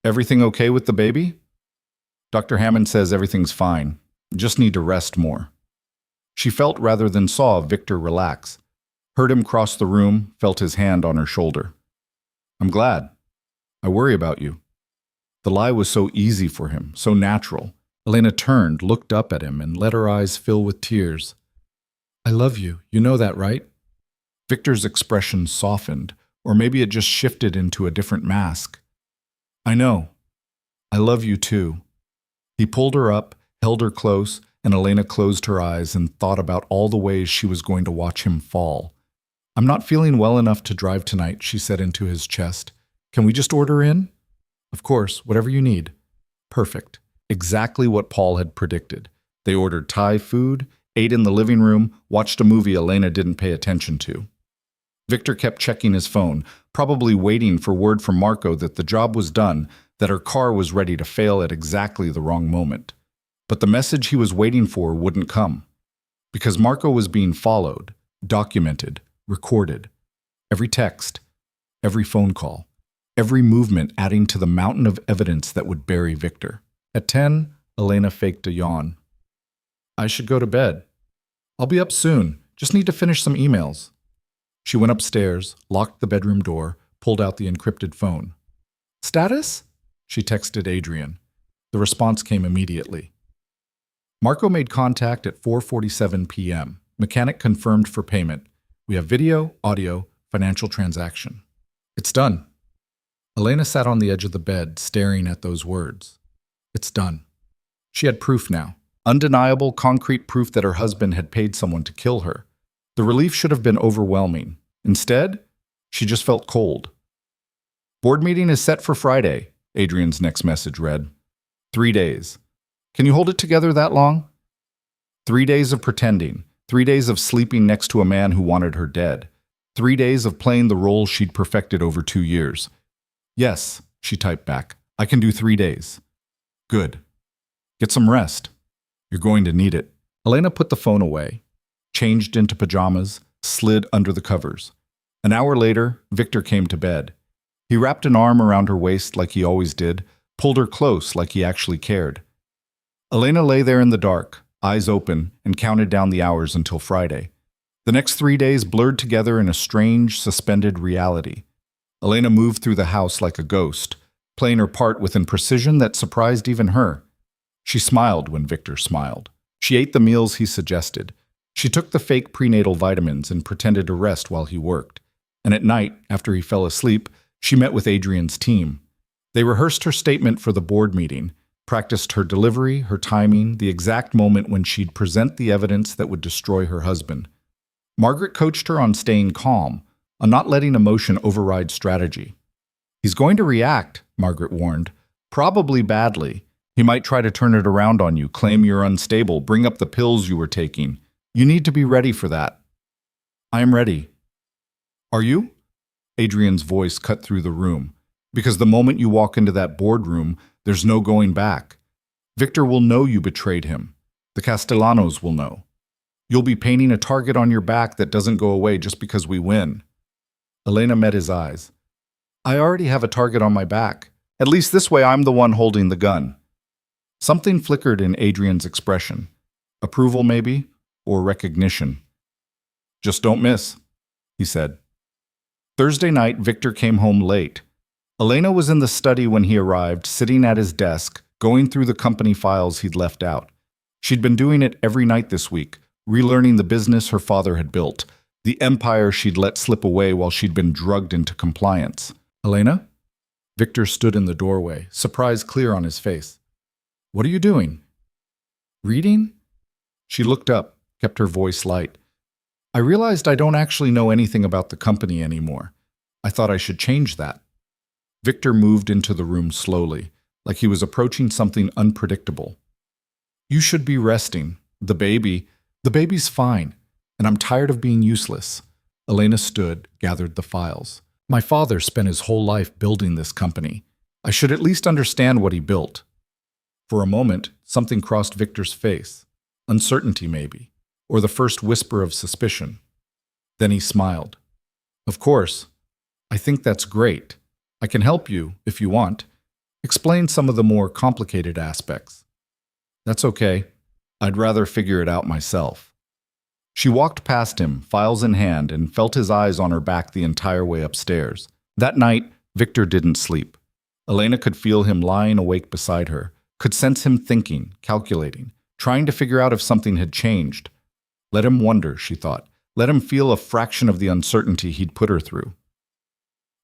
Everything okay with the baby? Dr. Hammond says everything's fine. Just need to rest more. She felt rather than saw Victor relax. Heard him cross the room, felt his hand on her shoulder. I'm glad. I worry about you. The lie was so easy for him, so natural. Elena turned, looked up at him, and let her eyes fill with tears. I love you. You know that, right? Victor's expression softened, or maybe it just shifted into a different mask. I know. I love you too. He pulled her up, held her close, and Elena closed her eyes and thought about all the ways she was going to watch him fall. "I'm not feeling well enough to drive tonight," she said into his chest. "Can we just order in?" "Of course, whatever you need." Perfect. Exactly what Paul had predicted. They ordered Thai food, ate in the living room, watched a movie Elena didn't pay attention to. Victor kept checking his phone, probably waiting for word from Marco that the job was done, that her car was ready to fail at exactly the wrong moment. But the message he was waiting for wouldn't come. Because Marco was being followed, documented, recorded. Every text, every phone call, every movement adding to the mountain of evidence that would bury Victor. At 10, Elena faked a yawn. "I should go to bed. I'll be up soon. Just need to finish some emails." She went upstairs, locked the bedroom door, pulled out the encrypted phone. "Status?" She texted Adrian. The response came immediately. Marco made contact at 4:47 p.m. Mechanic confirmed for payment. We have video, audio, financial transaction. It's done. Elena sat on the edge of the bed, staring at those words. It's done. She had proof now. Undeniable, concrete proof that her husband had paid someone to kill her. The relief should have been overwhelming. Instead, she just felt cold. "Board meeting is set for Friday," Adrian's next message read. 3 days. "Can you hold it together that long?" 3 days of pretending. 3 days of sleeping next to a man who wanted her dead. 3 days of playing the role she'd perfected over 2 years. "Yes," she typed back. "I can do 3 days." "Good. Get some rest. You're going to need it." Elena put the phone away, changed into pajamas, slid under the covers. An hour later, Victor came to bed. He wrapped an arm around her waist like he always did, pulled her close like he actually cared. Elena lay there in the dark, eyes open, and counted down the hours until Friday. The next 3 days blurred together in a strange, suspended reality. Elena moved through the house like a ghost, playing her part with a precision that surprised even her. She smiled when Victor smiled. She ate the meals he suggested. She took the fake prenatal vitamins and pretended to rest while he worked. And at night, after he fell asleep, she met with Adrian's team. They rehearsed her statement for the board meeting, practiced her delivery, her timing, the exact moment when she'd present the evidence that would destroy her husband. Margaret coached her on staying calm, on not letting emotion override strategy. "He's going to react," Margaret warned. "Probably badly. He might try to turn it around on you, claim you're unstable, bring up the pills you were taking. You need to be ready for that." "I am ready." "Are you?" Adrian's voice cut through the room. "Because the moment you walk into that boardroom, there's no going back. Victor will know you betrayed him. The Castellanos will know. You'll be painting a target on your back that doesn't go away just because we win." Elena met his eyes. "I already have a target on my back. At least this way I'm the one holding the gun." Something flickered in Adrian's expression. Approval, maybe, or recognition. "Just don't miss," he said. Thursday night, Victor came home late. Elena was in the study when he arrived, sitting at his desk, going through the company files he'd left out. She'd been doing it every night this week, relearning the business her father had built, the empire she'd let slip away while she'd been drugged into compliance. "Elena?" Victor stood in the doorway, surprise clear on his face. "What are you doing?" "Reading?" She looked up, kept her voice light. "I realized I don't actually know anything about the company anymore. I thought I should change that." Victor moved into the room slowly, like he was approaching something unpredictable. "You should be resting. The baby's fine, and I'm tired of being useless." Elena stood, gathered the files. "My father spent his whole life building this company. I should at least understand what he built." For a moment, something crossed Victor's face. Uncertainty, maybe, or the first whisper of suspicion. Then he smiled. "Of course. I think that's great. I can help you, if you want. Explain some of the more complicated aspects." "That's okay. I'd rather figure it out myself." She walked past him, files in hand, and felt his eyes on her back the entire way upstairs. That night, Victor didn't sleep. Elena could feel him lying awake beside her, could sense him thinking, calculating, trying to figure out if something had changed. Let him wonder, she thought. Let him feel a fraction of the uncertainty he'd put her through.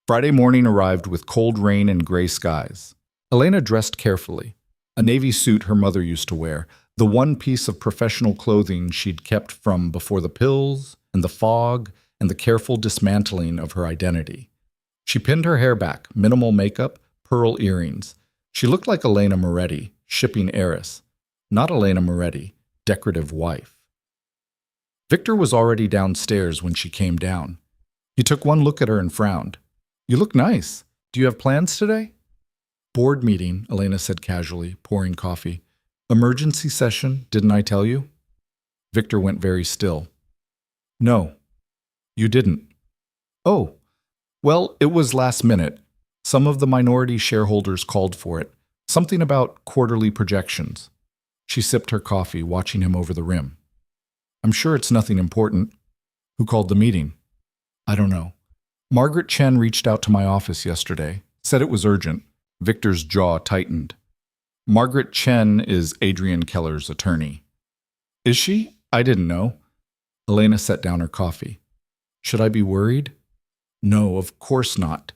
Friday morning arrived with cold rain and gray skies. Elena dressed carefully. a navy suit her mother used to wear, the one piece of professional clothing she'd kept from before the pills and the fog and the careful dismantling of her identity. She pinned her hair back, minimal makeup, pearl earrings. She looked like Elena Moretti, shipping heiress, not Elena Moretti, decorative wife. Victor was already downstairs when she came down. He took one look at her and frowned. "You look nice. Do you have plans today?" "Board meeting," Elena said casually, pouring coffee. "Emergency session, didn't I tell you?" Victor went very still. "No, you didn't." "Oh, well, it was last minute. Some of the minority shareholders called for it. Something about quarterly projections." She sipped her coffee, watching him over the rim. "I'm sure it's nothing important." "Who called the meeting?" "I don't know. Margaret Chen reached out to my office yesterday, said it was urgent." Victor's jaw tightened. "Margaret Chen is Adrian Keller's attorney." "Is she? I didn't know." Elena set down her coffee. "Should I be worried?" "No, of course not."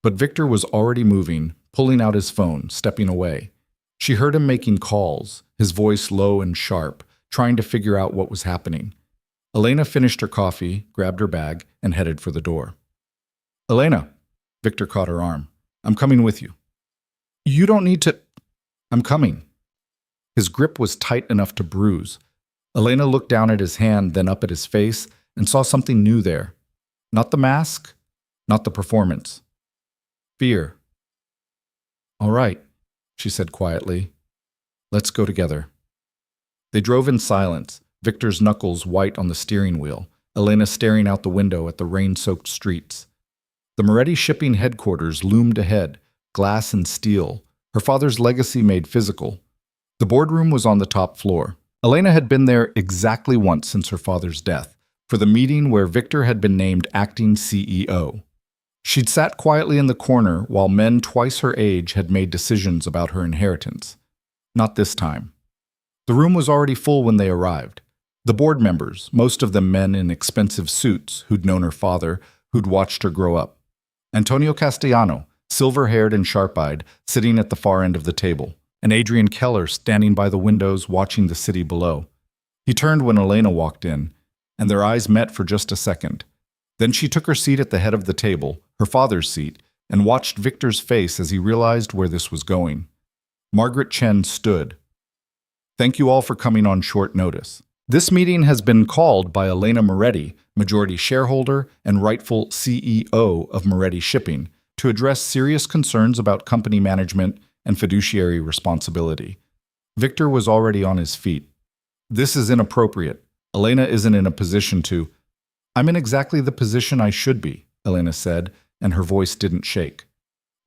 But Victor was already moving, pulling out his phone, stepping away. She heard him making calls, his voice low and sharp, trying to figure out what was happening. Elena finished her coffee, grabbed her bag, and headed for the door. "Elena!" Victor caught her arm. "I'm coming with you." "You don't need to—" "I'm coming." His grip was tight enough to bruise. Elena looked down at his hand, then up at his face, and saw something new there. Not the mask, not the performance. Fear. "All right," she said quietly. "Let's go together." They drove in silence, Victor's knuckles white on the steering wheel, Elena staring out the window at the rain-soaked streets. The Moretti shipping headquarters loomed ahead, glass and steel, her father's legacy made physical. The boardroom was on the top floor. Elena had been there exactly once since her father's death, for the meeting where Victor had been named acting CEO. She'd sat quietly in the corner while men twice her age had made decisions about her inheritance. Not this time. The room was already full when they arrived. The board members, most of them men in expensive suits who'd known her father, who'd watched her grow up. Antonio Castellano, silver-haired and sharp-eyed, sitting at the far end of the table, and Adrian Keller standing by the windows watching the city below. He turned when Elena walked in, and their eyes met for just a second. Then she took her seat at the head of the table, her father's seat, and watched Victor's face as he realized where this was going. Margaret Chen stood. "Thank you all for coming on short notice. This meeting has been called by Elena Moretti, majority shareholder and rightful CEO of Moretti Shipping, to address serious concerns about company management and fiduciary responsibility." Victor was already on his feet. "This is inappropriate. Elena isn't in a position to—" "I'm in exactly the position I should be," Elena said, and her voice didn't shake.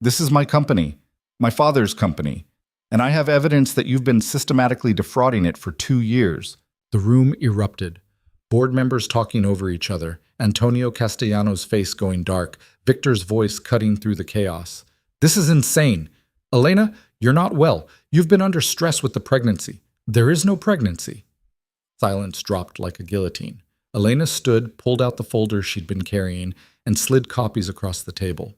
"This is my company, my father's company, and I have evidence that you've been systematically defrauding it for 2 years. The room erupted. Board members talking over each other, Antonio Castellano's face going dark, Victor's voice cutting through the chaos. "This is insane. Elena, you're not well. You've been under stress with the pregnancy. There is no pregnancy." Silence dropped like a guillotine. Elena stood, pulled out the folder she'd been carrying, and slid copies across the table.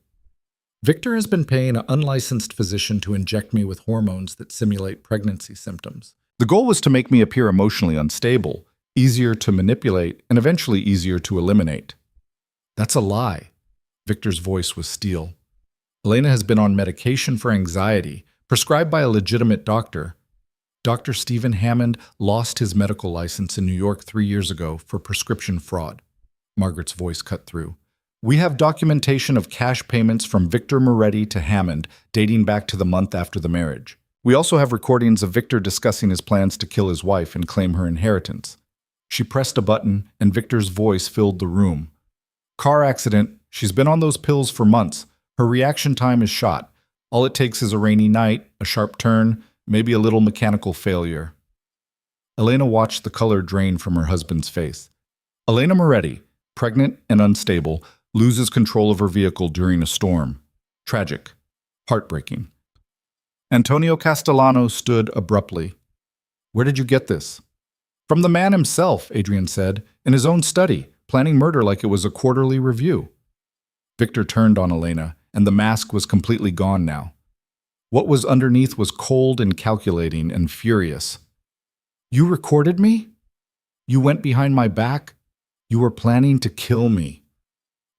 "Victor has been paying an unlicensed physician to inject me with hormones that simulate pregnancy symptoms. The goal was to make me appear emotionally unstable, easier to manipulate, and eventually easier to eliminate." "That's a lie." Victor's voice was steel. "Elena has been on medication for anxiety, prescribed by a legitimate doctor. Dr. Stephen Hammond lost his medical license in New York 3 years ago for prescription fraud." Margaret's voice cut through. "We have documentation of cash payments from Victor Moretti to Hammond dating back to the month after the marriage. We also have recordings of Victor discussing his plans to kill his wife and claim her inheritance." She pressed a button, and Victor's voice filled the room. "Car accident. She's been on those pills for months. Her reaction time is shot. All it takes is a rainy night, a sharp turn, maybe a little mechanical failure." Elena watched the color drain from her husband's face. Elena Moretti, pregnant and unstable, loses control of her vehicle during a storm. Tragic. Heartbreaking. Antonio Castellano stood abruptly. "Where did you get this?" "From the man himself," Adrian said, "in his own study, planning murder like it was a quarterly review." Victor turned on Elena, and the mask was completely gone now. What was underneath was cold and calculating and furious. You recorded me? You went behind my back? You were planning to kill me.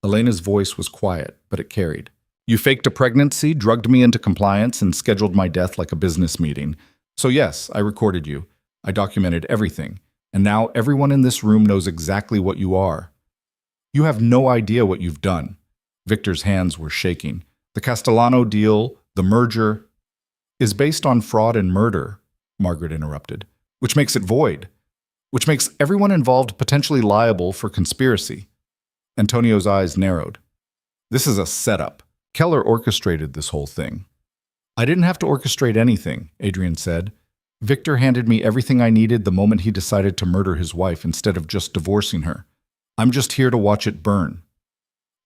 Elena's voice was quiet, but it carried. You faked a pregnancy, drugged me into compliance, and scheduled my death like a business meeting. So yes, I recorded you. I documented everything. And now everyone in this room knows exactly what you are. You have no idea what you've done. Victor's hands were shaking. The Castellano deal, the merger, is based on fraud and murder, Margaret interrupted, which makes it void, which makes everyone involved potentially liable for conspiracy. Antonio's eyes narrowed. This is a setup. Keller orchestrated this whole thing. I didn't have to orchestrate anything, Adrian said. Victor handed me everything I needed the moment he decided to murder his wife instead of just divorcing her. I'm just here to watch it burn.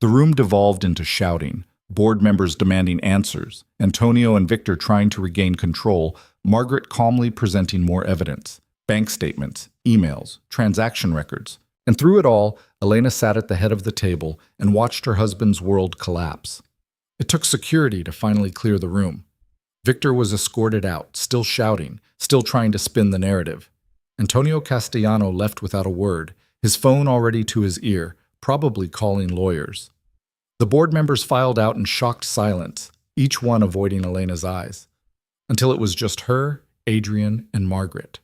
The room devolved into shouting, board members demanding answers, Antonio and Victor trying to regain control, Margaret calmly presenting more evidence, bank statements, emails, transaction records. And through it all, Elena sat at the head of the table and watched her husband's world collapse. It took security to finally clear the room. Victor was escorted out, still shouting, still trying to spin the narrative. Antonio Castellano left without a word, his phone already to his ear, probably calling lawyers. The board members filed out in shocked silence, each one avoiding Elena's eyes, until it was just her, Adrian, and Margaret.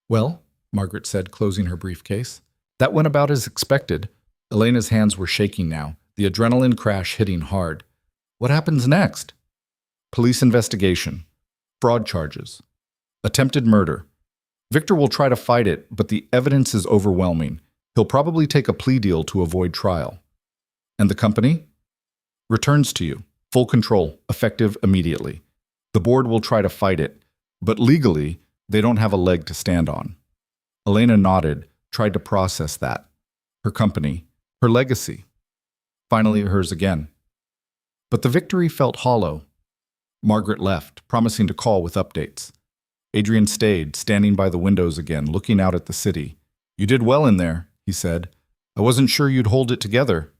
Well, Margaret said, closing her briefcase. That went about as expected. Elena's hands were shaking now, the adrenaline crash hitting hard. What happens next? Police investigation. Fraud charges. Attempted murder. Victor will try to fight it, but the evidence is overwhelming. He'll probably take a plea deal to avoid trial. And the company? Returns to you. Full control, effective immediately. The board will try to fight it, but legally, they don't have a leg to stand on. Elena nodded, tried to process that. Her company, her legacy. Finally, hers again. But the victory felt hollow. Margaret left, promising to call with updates. Adrian stayed, standing by the windows again, looking out at the city. You did well in there, he said. I wasn't sure you'd hold it together.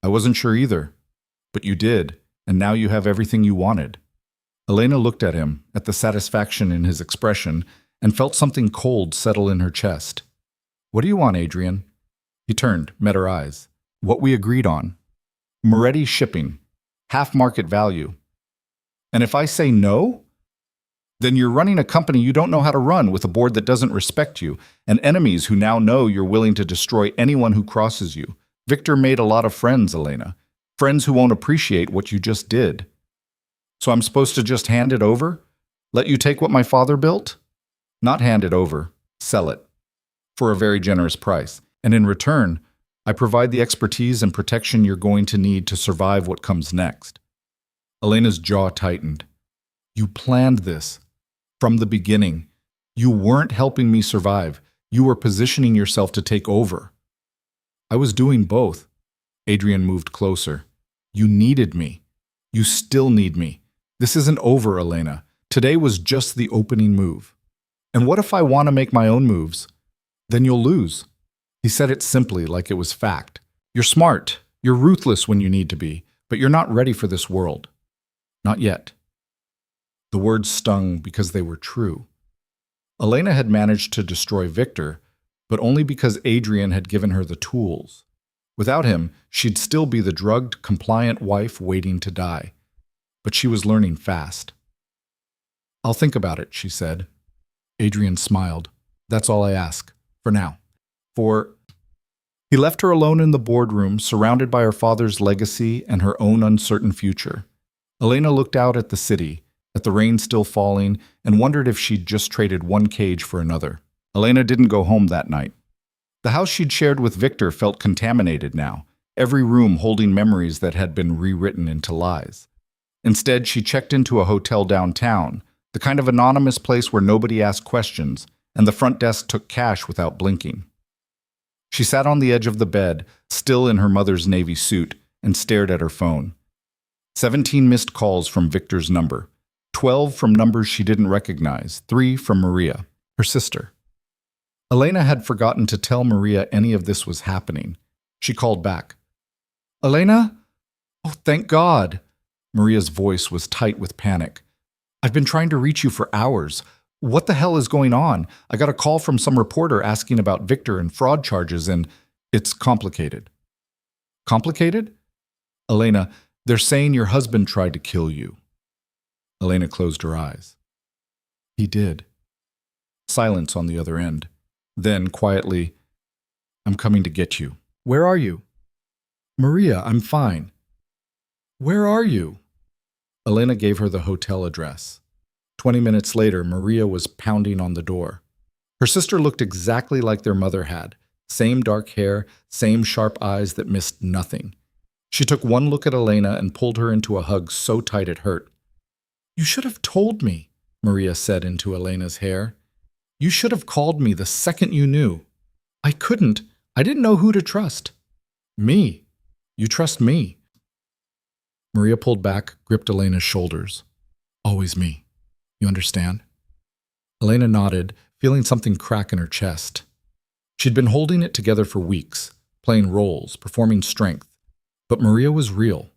I wasn't sure either. But you did, and now you have everything you wanted. Elena looked at him, at the satisfaction in his expression, and felt something cold settle in her chest. What do you want, Adrian? He turned, met her eyes. What we agreed on. Moretti shipping. Half market value. And if I say no? Then you're running a company you don't know how to run with a board that doesn't respect you, and enemies who now know you're willing to destroy anyone who crosses you. Victor made a lot of friends, Elena. Friends who won't appreciate what you just did. So I'm supposed to just hand it over? Let you take what my father built? Not hand it over. Sell it. For a very generous price. And in return, I provide the expertise and protection you're going to need to survive what comes next. Elena's jaw tightened. You planned this. From the beginning. You weren't helping me survive. You were positioning yourself to take over. I was doing both. Adrian moved closer. You needed me. You still need me. This isn't over, Elena. Today was just the opening move. And what if I want to make my own moves? Then you'll lose. He said it simply, like it was fact. You're smart. You're ruthless when you need to be, but you're not ready for this world. Not yet. The words stung because they were true. Elena had managed to destroy Victor, but only because Adrian had given her the tools. Without him, she'd still be the drugged, compliant wife waiting to die. But she was learning fast. I'll think about it, she said. Adrian smiled. That's all I ask, for now. He left her alone in the boardroom, surrounded by her father's legacy and her own uncertain future. Elena looked out at the city, at the rain still falling, and wondered if she'd just traded one cage for another. Elena didn't go home that night. The house she'd shared with Victor felt contaminated now, every room holding memories that had been rewritten into lies. Instead, she checked into a hotel downtown, the kind of anonymous place where nobody asked questions, and the front desk took cash without blinking. She sat on the edge of the bed, still in her mother's navy suit, and stared at her phone. 17 missed calls from Victor's number, 12 from numbers she didn't recognize, 3 from Maria, her sister. Elena had forgotten to tell Maria any of this was happening. She called back. Elena? Oh, thank God. Maria's voice was tight with panic. "I've been trying to reach you for hours. What the hell is going on? I got a call from some reporter asking about Victor and fraud charges, and it's complicated." "Complicated?" "Elena, they're saying your husband tried to kill you." Elena closed her eyes. "He did." Silence on the other end. Then, quietly, "I'm coming to get you." "Where are you?" "Maria, I'm fine." "Where are you?" Elena gave her the hotel address. 20 minutes later, Maria was pounding on the door. Her sister looked exactly like their mother had. Same dark hair, same sharp eyes that missed nothing. She took one look at Elena and pulled her into a hug so tight it hurt. "You should have told me," Maria said into Elena's hair. "You should have called me the second you knew." "I couldn't. I didn't know who to trust." "Me. You trust me." Maria pulled back, gripped Elena's shoulders. "Always me. You understand?" Elena nodded, feeling something crack in her chest. She'd been holding it together for weeks, playing roles, performing strength. But Maria was real.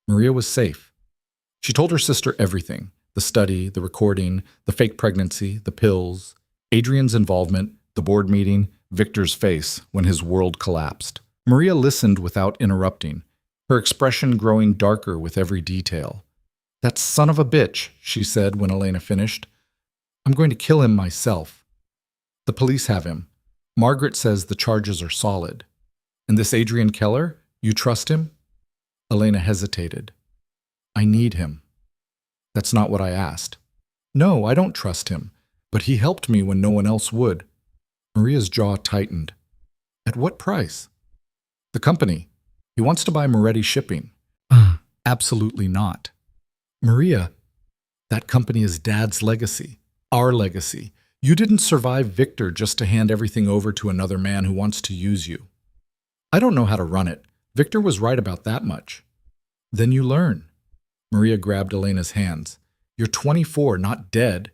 Maria was safe. She told her sister everything: the study, the recording, the fake pregnancy, the pills, Adrian's involvement, the board meeting, Victor's face when his world collapsed. Maria listened without interrupting, her expression growing darker with every detail. "That son of a bitch," she said when Elena finished. "I'm going to kill him myself. The police have him. Margaret says the charges are solid. And this Adrian Keller, you trust him?" Elena hesitated. "I need him." "That's not what I asked." "No, I don't trust him, but he helped me when no one else would." Maria's jaw tightened. "At what price?" "The company. He wants to buy Moretti Shipping." "Absolutely not." "Maria, that company is Dad's legacy, our legacy. You didn't survive Victor just to hand everything over to another man who wants to use you." "I don't know how to run it. Victor was right about that much." "Then you learn." Maria grabbed Elena's hands. "You're 24, not dead.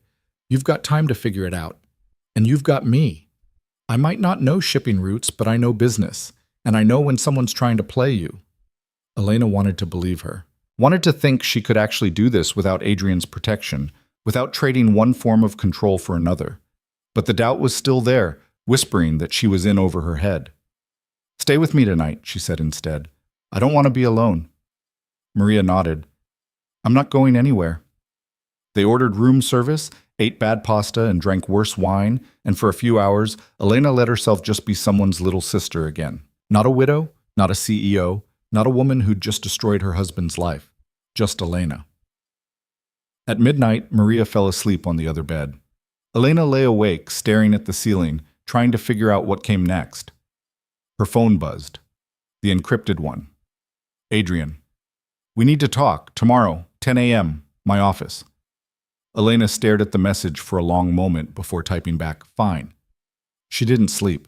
You've got time to figure it out. And you've got me. I might not know shipping routes, but I know business. And I know when someone's trying to play you." Elena wanted to believe her. Wanted to think she could actually do this without Adrian's protection, without trading one form of control for another. But the doubt was still there, whispering that she was in over her head. "Stay with me tonight," she said instead. "I don't want to be alone." Maria nodded. "I'm not going anywhere." They ordered room service, ate bad pasta, and drank worse wine, and for a few hours, Elena let herself just be someone's little sister again. Not a widow, not a CEO, not a woman who'd just destroyed her husband's life. Just Elena. At midnight, Maria fell asleep on the other bed. Elena lay awake, staring at the ceiling, trying to figure out what came next. Her phone buzzed. The encrypted one. "Adrian. We need to talk. Tomorrow, 10 a.m., my office." Elena stared at the message for a long moment before typing back, "Fine." She didn't sleep.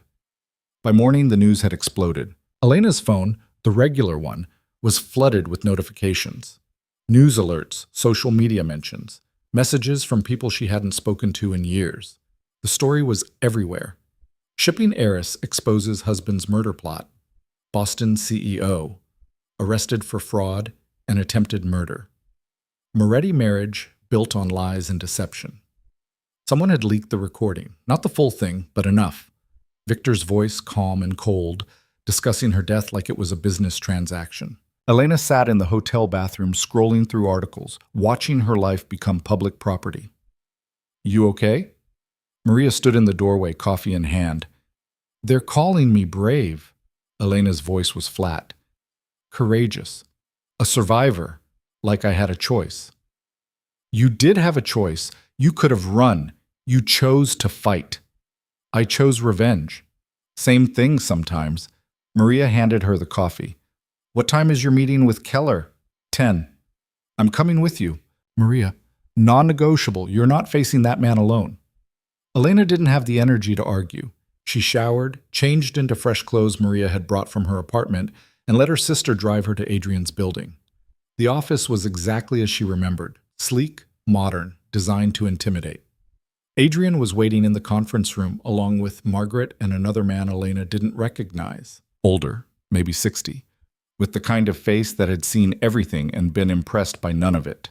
By morning, the news had exploded. Elena's phone, the regular one, was flooded with notifications. News alerts, social media mentions, messages from people she hadn't spoken to in years. The story was everywhere. Shipping heiress exposes husband's murder plot. Boston CEO. Arrested for fraud and attempted murder. Moretti marriage built on lies and deception. Someone had leaked the recording. Not the full thing, but enough. Victor's voice calm and cold, discussing her death like it was a business transaction. Elena sat in the hotel bathroom scrolling through articles, watching her life become public property. "You okay?" Maria stood in the doorway, coffee in hand. "They're calling me brave." Elena's voice was flat. "Courageous. A survivor, like I had a choice." "You did have a choice. You could have run. You chose to fight." "I chose revenge." "Same thing sometimes." Maria handed her the coffee. "What time is your meeting with Keller?" 10. "I'm coming with you." "Maria, non-negotiable. You're not facing that man alone." Elena didn't have the energy to argue. She showered, changed into fresh clothes Maria had brought from her apartment, and let her sister drive her to Adrian's building. The office was exactly as she remembered, sleek, modern, designed to intimidate. Adrian was waiting in the conference room along with Margaret and another man Elena didn't recognize. Older, maybe 60, with the kind of face that had seen everything and been impressed by none of it.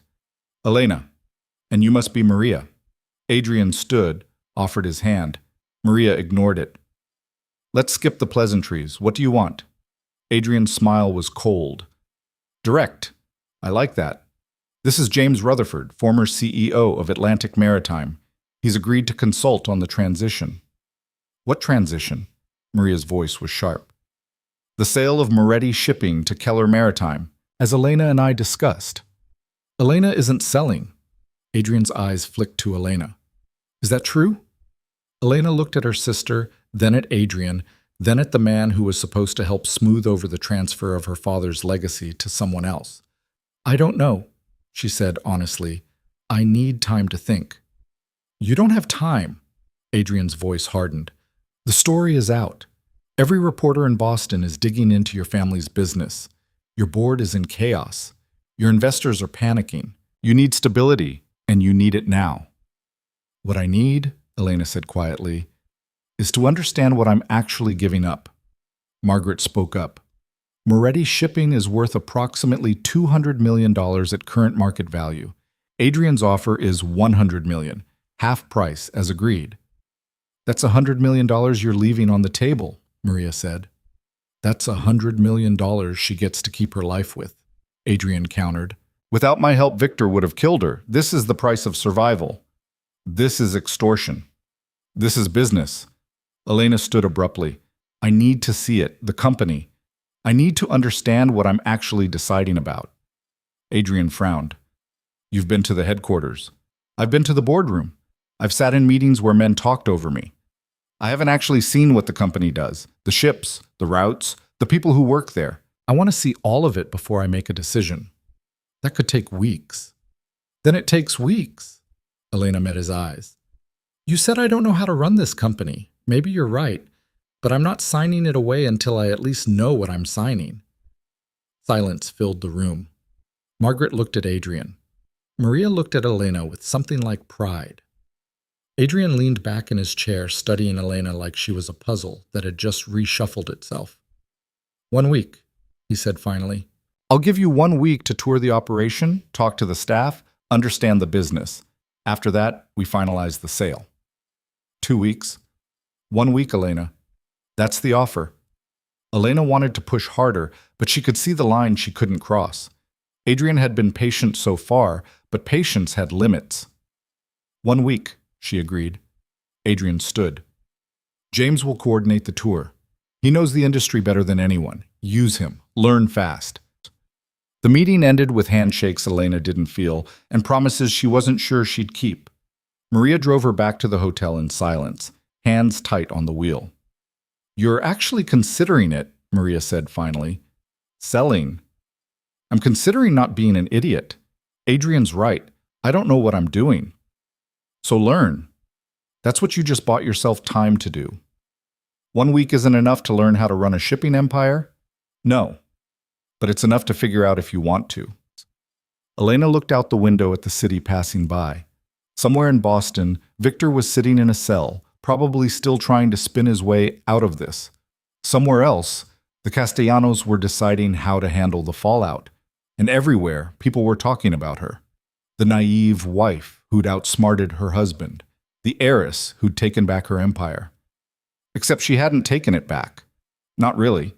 Elena, and you must be Maria. Adrian stood, offered his hand. Maria ignored it. Let's skip the pleasantries. What do you want? Adrian's smile was cold. Direct. I like that. This is James Rutherford, former CEO of Atlantic Maritime. He's agreed to consult on the transition. What transition? Maria's voice was sharp. The sale of Moretti Shipping to Keller Maritime, as Elena and I discussed. Elena isn't selling. Adrian's eyes flicked to Elena. Is that true? Elena looked at her sister, then at Adrian, then at the man who was supposed to help smooth over the transfer of her father's legacy to someone else. I don't know, she said honestly. I need time to think. You don't have time. Adrian's voice hardened. The story is out. Every reporter in Boston is digging into your family's business. Your board is in chaos. Your investors are panicking. You need stability, and you need it now. What I need, Elena said quietly, is to understand what I'm actually giving up. Margaret spoke up. Moretti Shipping is worth approximately $200 million at current market value. Adrian's offer is $100 million, half price as agreed. That's $100 million you're leaving on the table, Maria said. That's $100 million she gets to keep her life with, Adrian countered. Without my help, Victor would have killed her. This is the price of survival. This is extortion. This is business. Elena stood abruptly. I need to see it, the company. I need to understand what I'm actually deciding about. Adrian frowned. You've been to the headquarters. I've been to the boardroom. I've sat in meetings where men talked over me. I haven't actually seen what the company does, the ships, the routes, the people who work there. I want to see all of it before I make a decision. That could take weeks. Then it takes weeks. Elena met his eyes. You said I don't know how to run this company. Maybe you're right, but I'm not signing it away until I at least know what I'm signing. Silence filled the room. Margaret looked at Adrian. Maria looked at Elena with something like pride. Adrian leaned back in his chair, studying Elena like she was a puzzle that had just reshuffled itself. 1 week, he said finally. I'll give you 1 week to tour the operation, talk to the staff, understand the business. After that, we finalize the sale. 2 weeks. 1 week, Elena. That's the offer. Elena wanted to push harder, but she could see the line she couldn't cross. Adrian had been patient so far, but patience had limits. 1 week, she agreed. Adrian stood. James will coordinate the tour. He knows the industry better than anyone. Use him. Learn fast. The meeting ended with handshakes Elena didn't feel and promises she wasn't sure she'd keep. Maria drove her back to the hotel in silence, hands tight on the wheel. You're actually considering it, Maria said finally. Selling. I'm considering not being an idiot. Adrian's right. I don't know what I'm doing. So learn. That's what you just bought yourself time to do. 1 week isn't enough to learn how to run a shipping empire? No. But it's enough to figure out if you want to. Elena looked out the window at the city passing by. Somewhere in Boston, Victor was sitting in a cell, probably still trying to spin his way out of this. Somewhere else, the Castellanos were deciding how to handle the fallout. And everywhere, people were talking about her. The naive wife who'd outsmarted her husband. The heiress who'd taken back her empire. Except she hadn't taken it back. Not really.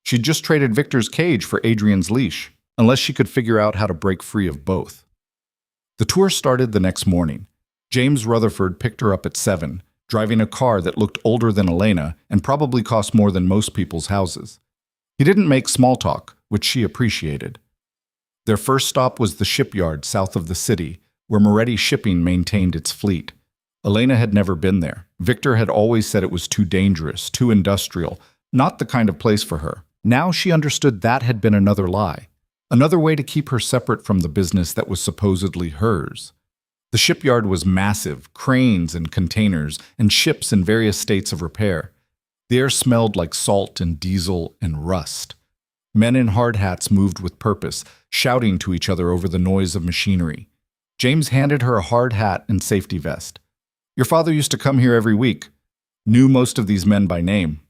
She'd just traded Victor's cage for Adrian's leash, unless she could figure out how to break free of both. The tour started the next morning. James Rutherford picked her up at 7, driving a car that looked older than Elena and probably cost more than most people's houses. He didn't make small talk, which she appreciated. Their first stop was the shipyard south of the city, where Moretti Shipping maintained its fleet. Elena had never been there. Victor had always said it was too dangerous, too industrial, not the kind of place for her. Now she understood that had been another lie, another way to keep her separate from the business that was supposedly hers. The shipyard was massive, cranes and containers, and ships in various states of repair. The air smelled like salt and diesel and rust. Men in hard hats moved with purpose, shouting to each other over the noise of machinery. James handed her a hard hat and safety vest. Your father used to come here every week. Knew most of these men by name.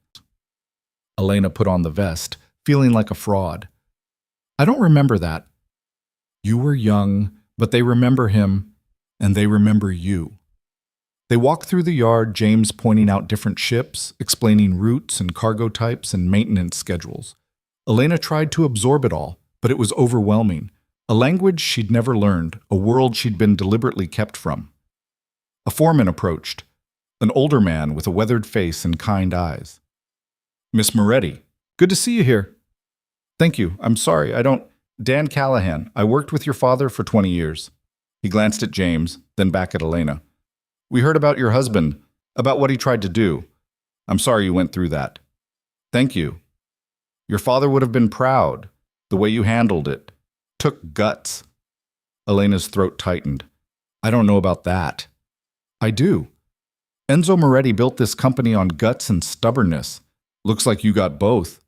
Elena put on the vest, feeling like a fraud. I don't remember that. You were young, but they remember him, and they remember you. They walked through the yard, James pointing out different ships, explaining routes and cargo types and maintenance schedules. Elena tried to absorb it all, but it was overwhelming. A language she'd never learned, a world she'd been deliberately kept from. A foreman approached, an older man with a weathered face and kind eyes. Miss Moretti, good to see you here. Thank you. I'm sorry, I don't... Dan Callahan, I worked with your father for 20 years. He glanced at James, then back at Elena. We heard about your husband, about what he tried to do. I'm sorry you went through that. Thank you. Your father would have been proud, the way you handled it. Took guts. Elena's throat tightened. I don't know about that. I do. Enzo Moretti built this company on guts and stubbornness. Looks like you got both.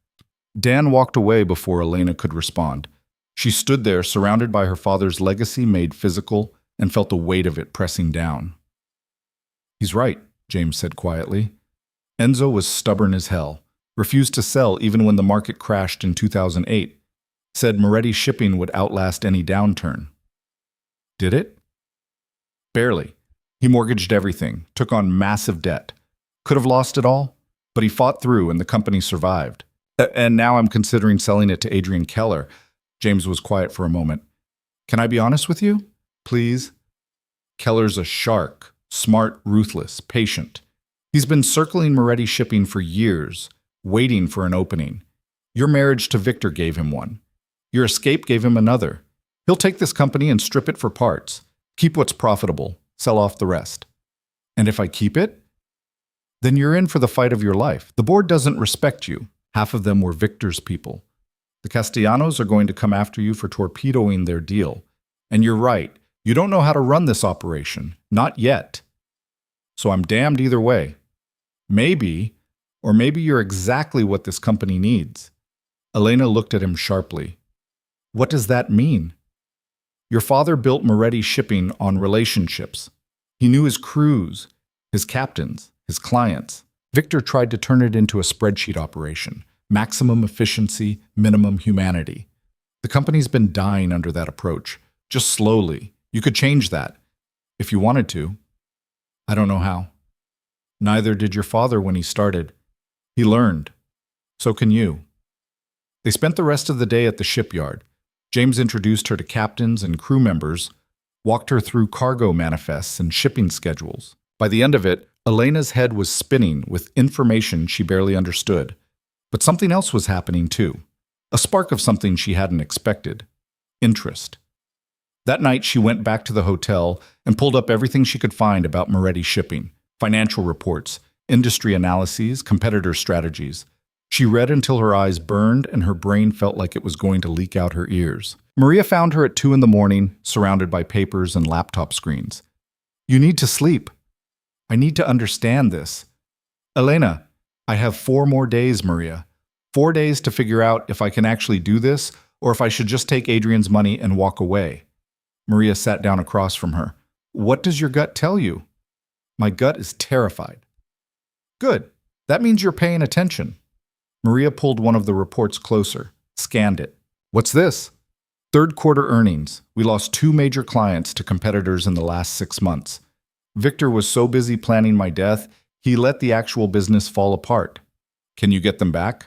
Dan walked away before Elena could respond. She stood there, surrounded by her father's legacy made physical, and felt the weight of it pressing down. He's right, James said quietly. Enzo was stubborn as hell, refused to sell even when the market crashed in 2008, said Moretti shipping would outlast any downturn. Did it? Barely. He mortgaged everything, took on massive debt. Could have lost it all, but he fought through and the company survived. And now I'm considering selling it to Adrian Keller. James was quiet for a moment. Can I be honest with you? Please? Keller's a shark, smart, ruthless, patient. He's been circling Moretti shipping for years, waiting for an opening. Your marriage to Victor gave him one. Your escape gave him another. He'll take this company and strip it for parts, keep what's profitable, sell off the rest. And if I keep it? Then you're in for the fight of your life. The board doesn't respect you. Half of them were Victor's people. The Castellanos are going to come after you for torpedoing their deal. And you're right, you don't know how to run this operation. Not yet. So I'm damned either way. Maybe, or maybe you're exactly what this company needs. Elena looked at him sharply. What does that mean? Your father built Moretti shipping on relationships. He knew his crews, his captains, his clients. Victor tried to turn it into a spreadsheet operation. Maximum efficiency, minimum humanity. The company's been dying under that approach, just slowly. You could change that, if you wanted to. I don't know how. Neither did your father when he started. He learned. So can you. They spent the rest of the day at the shipyard. James introduced her to captains and crew members, walked her through cargo manifests and shipping schedules. By the end of it, Elena's head was spinning with information she barely understood. But something else was happening too. A spark of something she hadn't expected. Interest. That night, she went back to the hotel and pulled up everything she could find about Moretti shipping, financial reports, industry analyses, competitor strategies. She read until her eyes burned and her brain felt like it was going to leak out her ears. Maria found her at 2 a.m, surrounded by papers and laptop screens. You need to sleep. I need to understand this. Elena, I have 4 more days, Maria. 4 days to figure out if I can actually do this or if I should just take Adrian's money and walk away. Maria sat down across from her. What does your gut tell you? My gut is terrified. Good. That means you're paying attention. Maria pulled one of the reports closer, scanned it. What's this? Third quarter earnings. We lost 2 major clients to competitors in the last 6 months. Victor was so busy planning my death, he let the actual business fall apart. Can you get them back?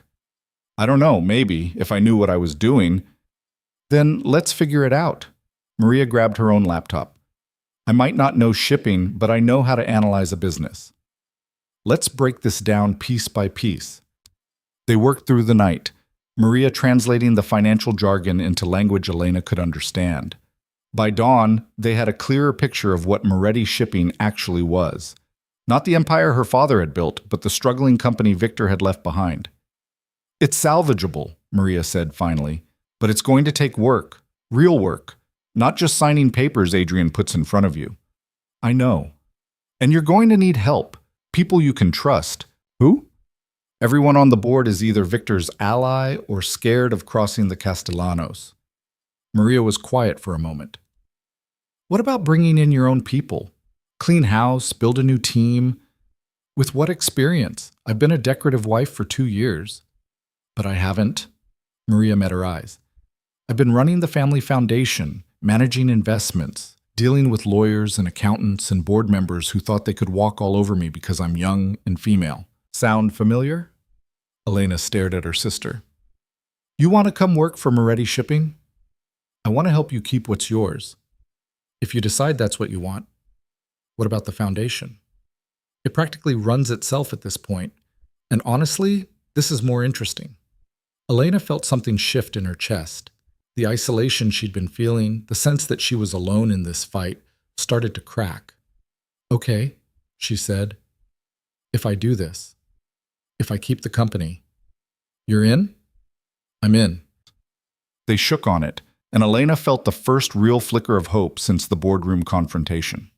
I don't know, maybe, if I knew what I was doing. Then let's figure it out. Maria grabbed her own laptop. I might not know shipping, but I know how to analyze a business. Let's break this down piece by piece. They worked through the night, Maria translating the financial jargon into language Elena could understand. By dawn, they had a clearer picture of what Moretti shipping actually was. Not the empire her father had built, but the struggling company Victor had left behind. It's salvageable, Maria said finally, but it's going to take work, real work, not just signing papers Adrian puts in front of you. I know. And you're going to need help, people you can trust. Who? Everyone on the board is either Victor's ally or scared of crossing the Castellanos. Maria was quiet for a moment. What about bringing in your own people? Clean house, build a new team. With what experience? I've been a decorative wife for 2 years. But I haven't. Maria met her eyes. I've been running the family foundation, managing investments, dealing with lawyers and accountants and board members who thought they could walk all over me because I'm young and female. Sound familiar? Elena stared at her sister. You want to come work for Moretti Shipping? I want to help you keep what's yours. If you decide that's what you want, what about the foundation? It practically runs itself at this point, and honestly, this is more interesting. Elena felt something shift in her chest. The isolation she'd been feeling, the sense that she was alone in this fight, started to crack. Okay, she said. If I do this, if I keep the company, you're in? I'm in. They shook on it, and Elena felt the first real flicker of hope since the boardroom confrontation.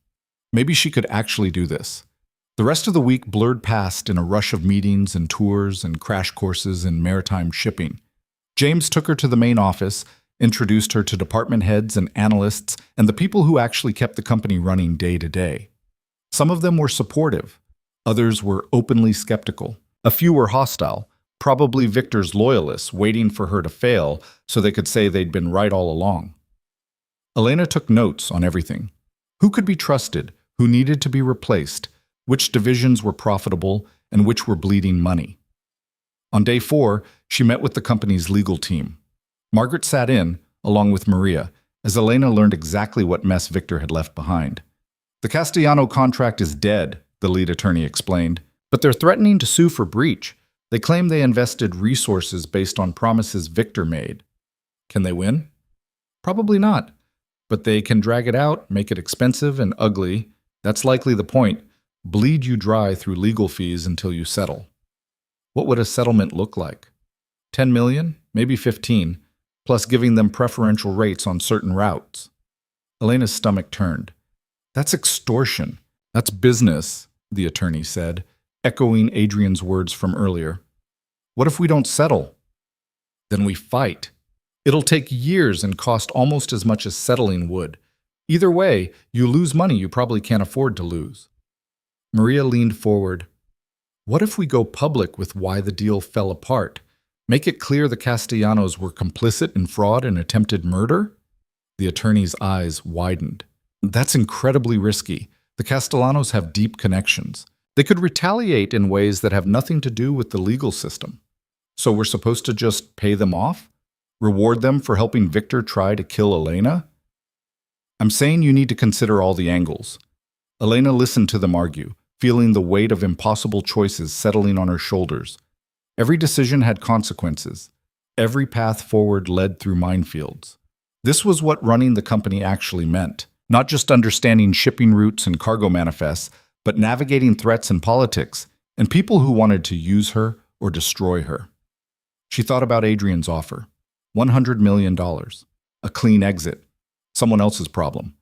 Maybe she could actually do this. The rest of the week blurred past in a rush of meetings and tours and crash courses in maritime shipping. James took her to the main office, introduced her to department heads and analysts and the people who actually kept the company running day to day. Some of them were supportive. Others were openly skeptical. A few were hostile, probably Victor's loyalists waiting for her to fail so they could say they'd been right all along. Elena took notes on everything. Who could be trusted, who needed to be replaced, which divisions were profitable, and which were bleeding money. On day 4, she met with the company's legal team. Margaret sat in, along with Maria, as Elena learned exactly what mess Victor had left behind. The Castellano contract is dead, the lead attorney explained, but they're threatening to sue for breach. They claim they invested resources based on promises Victor made. Can they win? Probably not. But they can drag it out, make it expensive and ugly. That's likely the point. Bleed you dry through legal fees until you settle. What would a settlement look like? 10 million? Maybe 15, plus giving them preferential rates on certain routes. Elena's stomach turned. That's extortion. That's business, the attorney said, echoing Adrian's words from earlier. What if we don't settle? Then we fight. It'll take years and cost almost as much as settling would. Either way, you lose money you probably can't afford to lose. Maria leaned forward. What if we go public with why the deal fell apart? Make it clear the Castellanos were complicit in fraud and attempted murder? The attorney's eyes widened. That's incredibly risky. The Castellanos have deep connections. They could retaliate in ways that have nothing to do with the legal system. So we're supposed to just pay them off? Reward them for helping Victor try to kill Elena? I'm saying you need to consider all the angles. Elena listened to them argue, feeling the weight of impossible choices settling on her shoulders. Every decision had consequences. Every path forward led through minefields. This was what running the company actually meant. Not just understanding shipping routes and cargo manifests, but navigating threats and politics, and people who wanted to use her or destroy her. She thought about Adrian's offer. $100 million. A clean exit. Someone else's problem.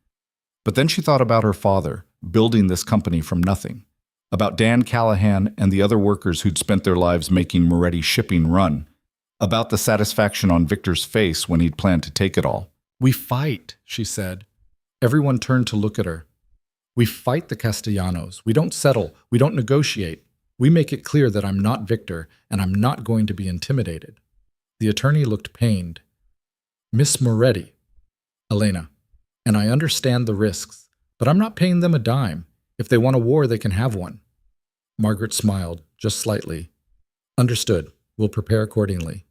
But then she thought about her father, building this company from nothing. About Dan Callahan and the other workers who'd spent their lives making Moretti Shipping run. About the satisfaction on Victor's face when he'd planned to take it all. We fight, she said. Everyone turned to look at her. We fight the Castellanos. We don't settle. We don't negotiate. We make it clear that I'm not Victor, and I'm not going to be intimidated. The attorney looked pained. Miss Moretti. Elena. And I understand the risks, but I'm not paying them a dime. If they want a war, they can have one. Margaret smiled, just slightly. Understood. We'll prepare accordingly.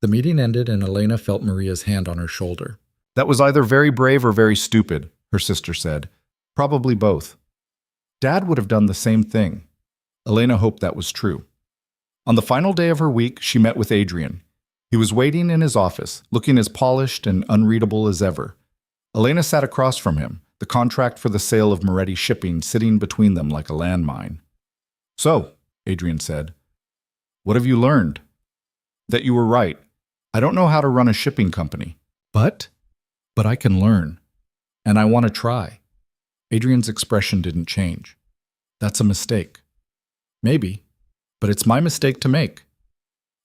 The meeting ended and Elena felt Maria's hand on her shoulder. That was either very brave or very stupid, her sister said. Probably both. Dad would have done the same thing. Elena hoped that was true. On the final day of her week, she met with Adrian. He was waiting in his office, looking as polished and unreadable as ever. Elena sat across from him, the contract for the sale of Moretti Shipping sitting between them like a landmine. So, Adrian said, what have you learned? That you were right. I don't know how to run a shipping company. But I can learn. And I want to try. Adrian's expression didn't change. That's a mistake. Maybe, but it's my mistake to make.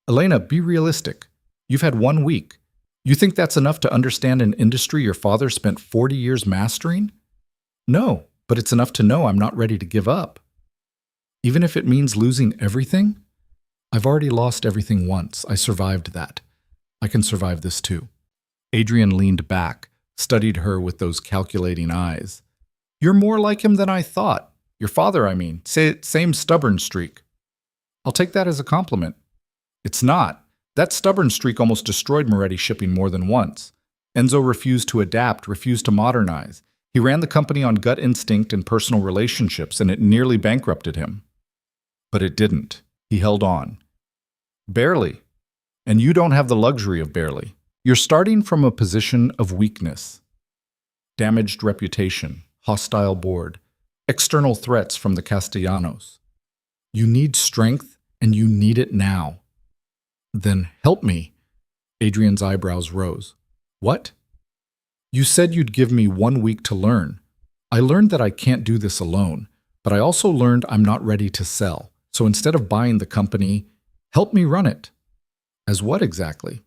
Elena, be realistic. You've had 1 week. You think that's enough to understand an industry your father spent 40 years mastering? No, but it's enough to know I'm not ready to give up. Even if it means losing everything? I've already lost everything once. I survived that. I can survive this too. Adrian leaned back, studied her with those calculating eyes. You're more like him than I thought. Your father, I mean. Same stubborn streak. I'll take that as a compliment. It's not. That stubborn streak almost destroyed Moretti Shipping more than once. Enzo refused to adapt, refused to modernize. He ran the company on gut instinct and personal relationships, and it nearly bankrupted him. But it didn't. He held on. Barely. And you don't have the luxury of barely. You're starting from a position of weakness. Damaged reputation, hostile board, external threats from the Castellanos. You need strength, and you need it now. Then help me. Adrian's eyebrows rose. What? You said you'd give me 1 week to learn. I learned that I can't do this alone, but I also learned I'm not ready to sell. So instead of buying the company, help me run it. As what exactly?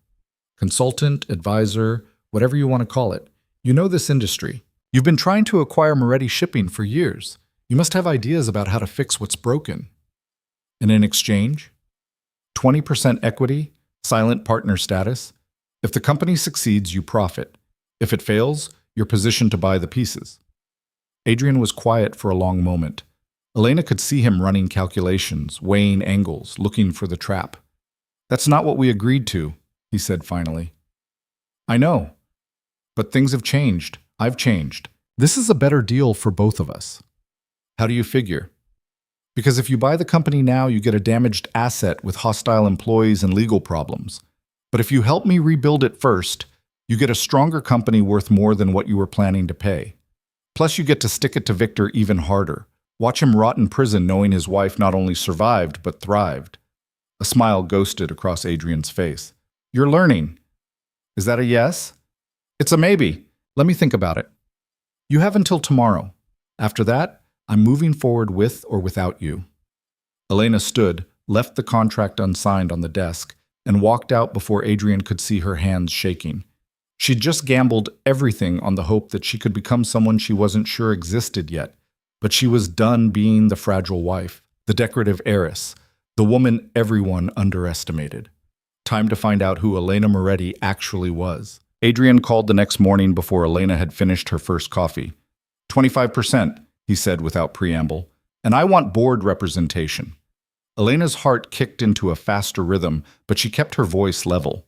Consultant, advisor, whatever you want to call it. You know this industry. You've been trying to acquire Moretti Shipping for years. You must have ideas about how to fix what's broken. And in exchange? 20% equity, silent partner status. If the company succeeds, you profit. If it fails, you're positioned to buy the pieces. Adrian was quiet for a long moment. Elena could see him running calculations, weighing angles, looking for the trap. That's not what we agreed to, he said finally. I know, but things have changed. I've changed. This is a better deal for both of us. How do you figure? Because if you buy the company now, you get a damaged asset with hostile employees and legal problems. But if you help me rebuild it first, you get a stronger company worth more than what you were planning to pay. Plus, you get to stick it to Victor even harder. Watch him rot in prison knowing his wife not only survived, but thrived. A smile ghosted across Adrian's face. You're learning. Is that a yes? It's a maybe. Let me think about it. You have until tomorrow. After that, I'm moving forward with or without you. Elena stood, left the contract unsigned on the desk, and walked out before Adrian could see her hands shaking. She'd just gambled everything on the hope that she could become someone she wasn't sure existed yet. But she was done being the fragile wife, the decorative heiress, the woman everyone underestimated. Time to find out who Elena Moretti actually was. Adrian called the next morning before Elena had finished her first coffee. 25%, he said without preamble, and I want board representation. Elena's heart kicked into a faster rhythm, but she kept her voice level.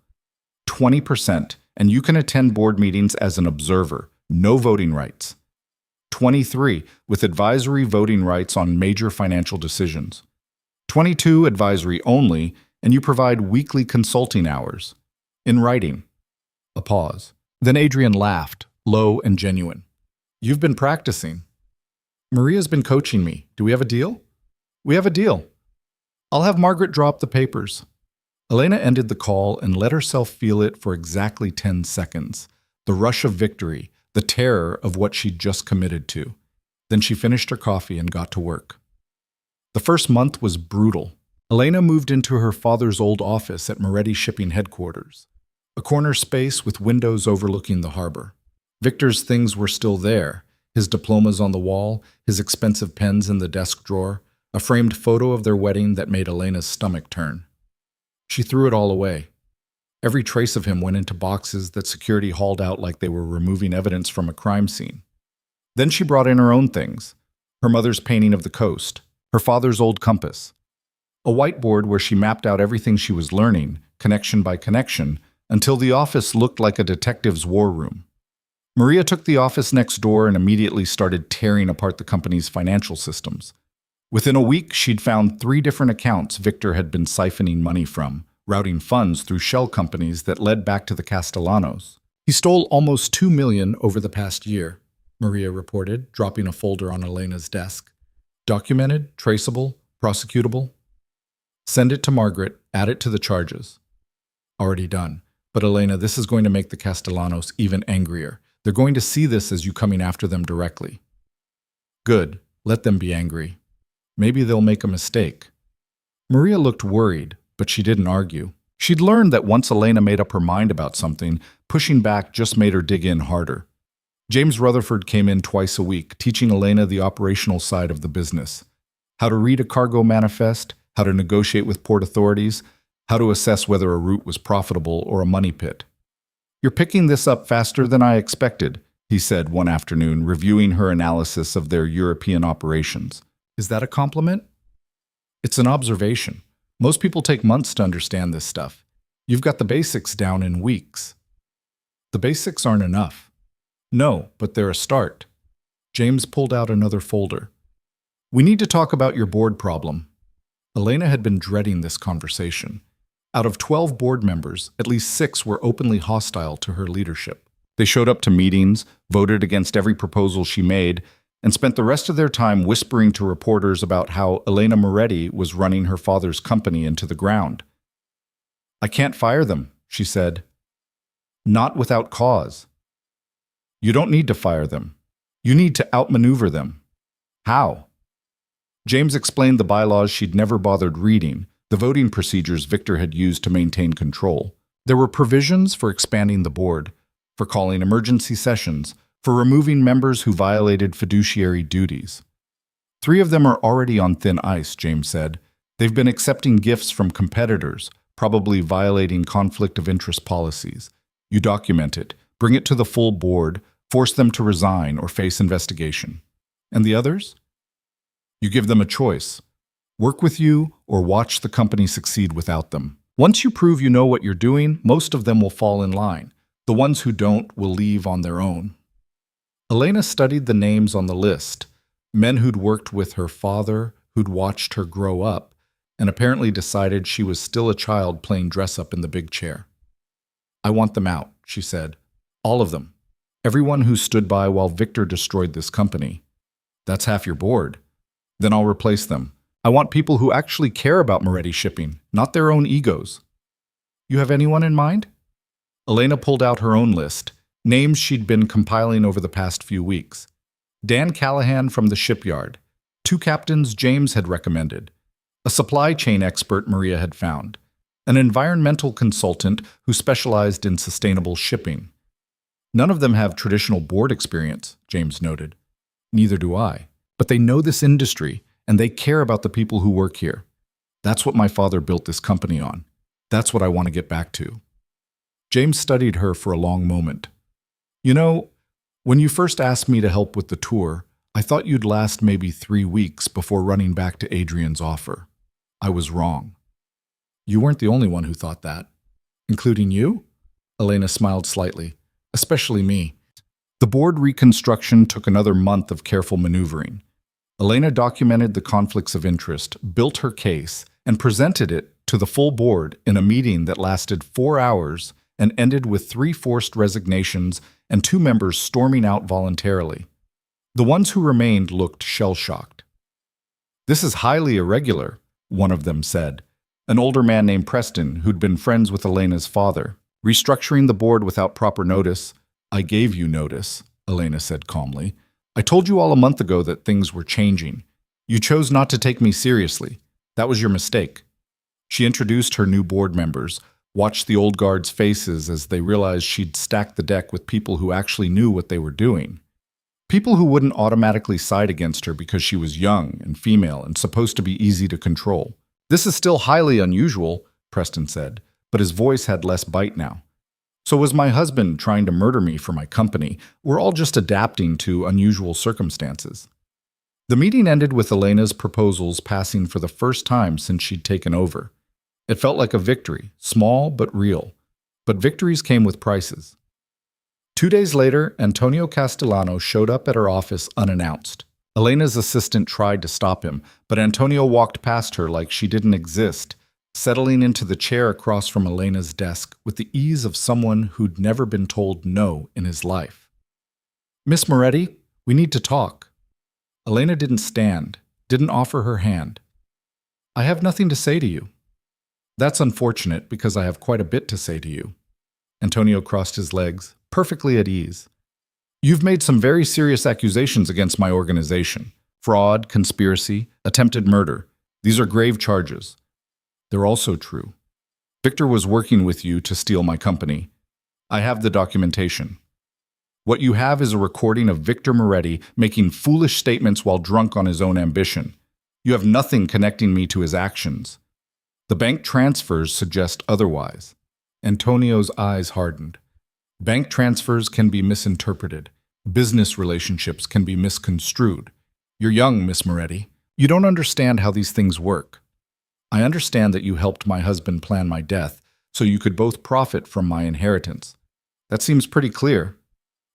20%, and you can attend board meetings as an observer, no voting rights. 23, with advisory voting rights on major financial decisions. 22, advisory only, and you provide weekly consulting hours. In writing. A pause. Then Adrian laughed, low and genuine. You've been practicing. Maria's been coaching me. Do we have a deal? We have a deal. I'll have Margaret drop the papers. Elena ended the call and let herself feel it for exactly 10 seconds. The rush of victory, the terror of what she'd just committed to. Then she finished her coffee and got to work. The first month was brutal. Elena moved into her father's old office at Moretti Shipping headquarters, a corner space with windows overlooking the harbor. Victor's things were still there, his diplomas on the wall, his expensive pens in the desk drawer, a framed photo of their wedding that made Elena's stomach turn. She threw it all away. Every trace of him went into boxes that security hauled out like they were removing evidence from a crime scene. Then she brought in her own things, her mother's painting of the coast, her father's old compass, a whiteboard where she mapped out everything she was learning, connection by connection, until the office looked like a detective's war room. Maria took the office next door and immediately started tearing apart the company's financial systems. Within a week, she'd found 3 different accounts Victor had been siphoning money from, routing funds through shell companies that led back to the Castellanos. He stole almost $2 million over the past year, Maria reported, dropping a folder on Elena's desk. Documented, traceable, prosecutable. Send it to Margaret, add it to the charges. Already done. But Elena, this is going to make the Castellanos even angrier. They're going to see this as you coming after them directly. Good. Let them be angry. Maybe they'll make a mistake. Maria looked worried, but she didn't argue. She'd learned that once Elena made up her mind about something, pushing back just made her dig in harder. James Rutherford came in twice a week, teaching Elena the operational side of the business. How to read a cargo manifest, how to negotiate with port authorities, how to assess whether a route was profitable or a money pit. You're picking this up faster than I expected, he said one afternoon, reviewing her analysis of their European operations. Is that a compliment? It's an observation. Most people take months to understand this stuff. You've got the basics down in weeks. The basics aren't enough. No, but they're a start. James pulled out another folder. We need to talk about your board problem. Elena had been dreading this conversation. Out of 12 board members, at least 6 were openly hostile to her leadership. They showed up to meetings, voted against every proposal she made, and spent the rest of their time whispering to reporters about how Elena Moretti was running her father's company into the ground. I can't fire them, she said. Not without cause. You don't need to fire them. You need to outmaneuver them. How? James explained the bylaws she'd never bothered reading, the voting procedures Victor had used to maintain control. There were provisions for expanding the board, for calling emergency sessions, for removing members who violated fiduciary duties. 3 of them are already on thin ice, James said. They've been accepting gifts from competitors, probably violating conflict of interest policies. You document it, bring it to the full board, force them to resign or face investigation. And the others? You give them a choice. Work with you or watch the company succeed without them. Once you prove you know what you're doing, most of them will fall in line. The ones who don't will leave on their own. Elena studied the names on the list, men who'd worked with her father, who'd watched her grow up, and apparently decided she was still a child playing dress-up in the big chair. I want them out, she said. All of them. Everyone who stood by while Victor destroyed this company. That's half your board. Then I'll replace them. I want people who actually care about Moretti shipping, not their own egos. You have anyone in mind? Elena pulled out her own list, names she'd been compiling over the past few weeks. Dan Callahan from the shipyard, 2 captains James had recommended, a supply chain expert Maria had found, an environmental consultant who specialized in sustainable shipping. None of them have traditional board experience, James noted. Neither do I. But they know this industry, and they care about the people who work here. That's what my father built this company on. That's what I want to get back to. James studied her for a long moment. You know, when you first asked me to help with the tour, I thought you'd last maybe 3 weeks before running back to Adrian's offer. I was wrong. You weren't the only one who thought that. Including you? Elena smiled slightly. Especially me. The board reconstruction took another month of careful maneuvering. Elena documented the conflicts of interest, built her case, and presented it to the full board in a meeting that lasted 4 hours and ended with 3 forced resignations and 2 members storming out voluntarily. The ones who remained looked shell-shocked. This is highly irregular, one of them said, an older man named Preston who'd been friends with Elena's father. Restructuring the board without proper notice. I gave you notice, Elena said calmly. I told you all a month ago that things were changing. You chose not to take me seriously. That was your mistake. She introduced her new board members, watched the old guard's faces as they realized she'd stacked the deck with people who actually knew what they were doing. People who wouldn't automatically side against her because she was young and female and supposed to be easy to control. This is still highly unusual, Preston said, but his voice had less bite now. So was my husband trying to murder me for my company? We're all just adapting to unusual circumstances. The meeting ended with Elena's proposals passing for the first time since she'd taken over. It felt like a victory, small but real. But victories came with prices. 2 days later, Antonio Castellano showed up at her office unannounced. Elena's assistant tried to stop him, but Antonio walked past her like she didn't exist, settling into the chair across from Elena's desk with the ease of someone who'd never been told no in his life. Miss Moretti, we need to talk. Elena didn't stand, didn't offer her hand. I have nothing to say to you. That's unfortunate because I have quite a bit to say to you. Antonio crossed his legs, perfectly at ease. You've made some very serious accusations against my organization. Fraud, conspiracy, attempted murder. These are grave charges. They're also true. Victor was working with you to steal my company. I have the documentation. What you have is a recording of Victor Moretti making foolish statements while drunk on his own ambition. You have nothing connecting me to his actions. The bank transfers suggest otherwise. Antonio's eyes hardened. Bank transfers can be misinterpreted. Business relationships can be misconstrued. You're young, Miss Moretti. You don't understand how these things work. I understand that you helped my husband plan my death, so you could both profit from my inheritance. That seems pretty clear.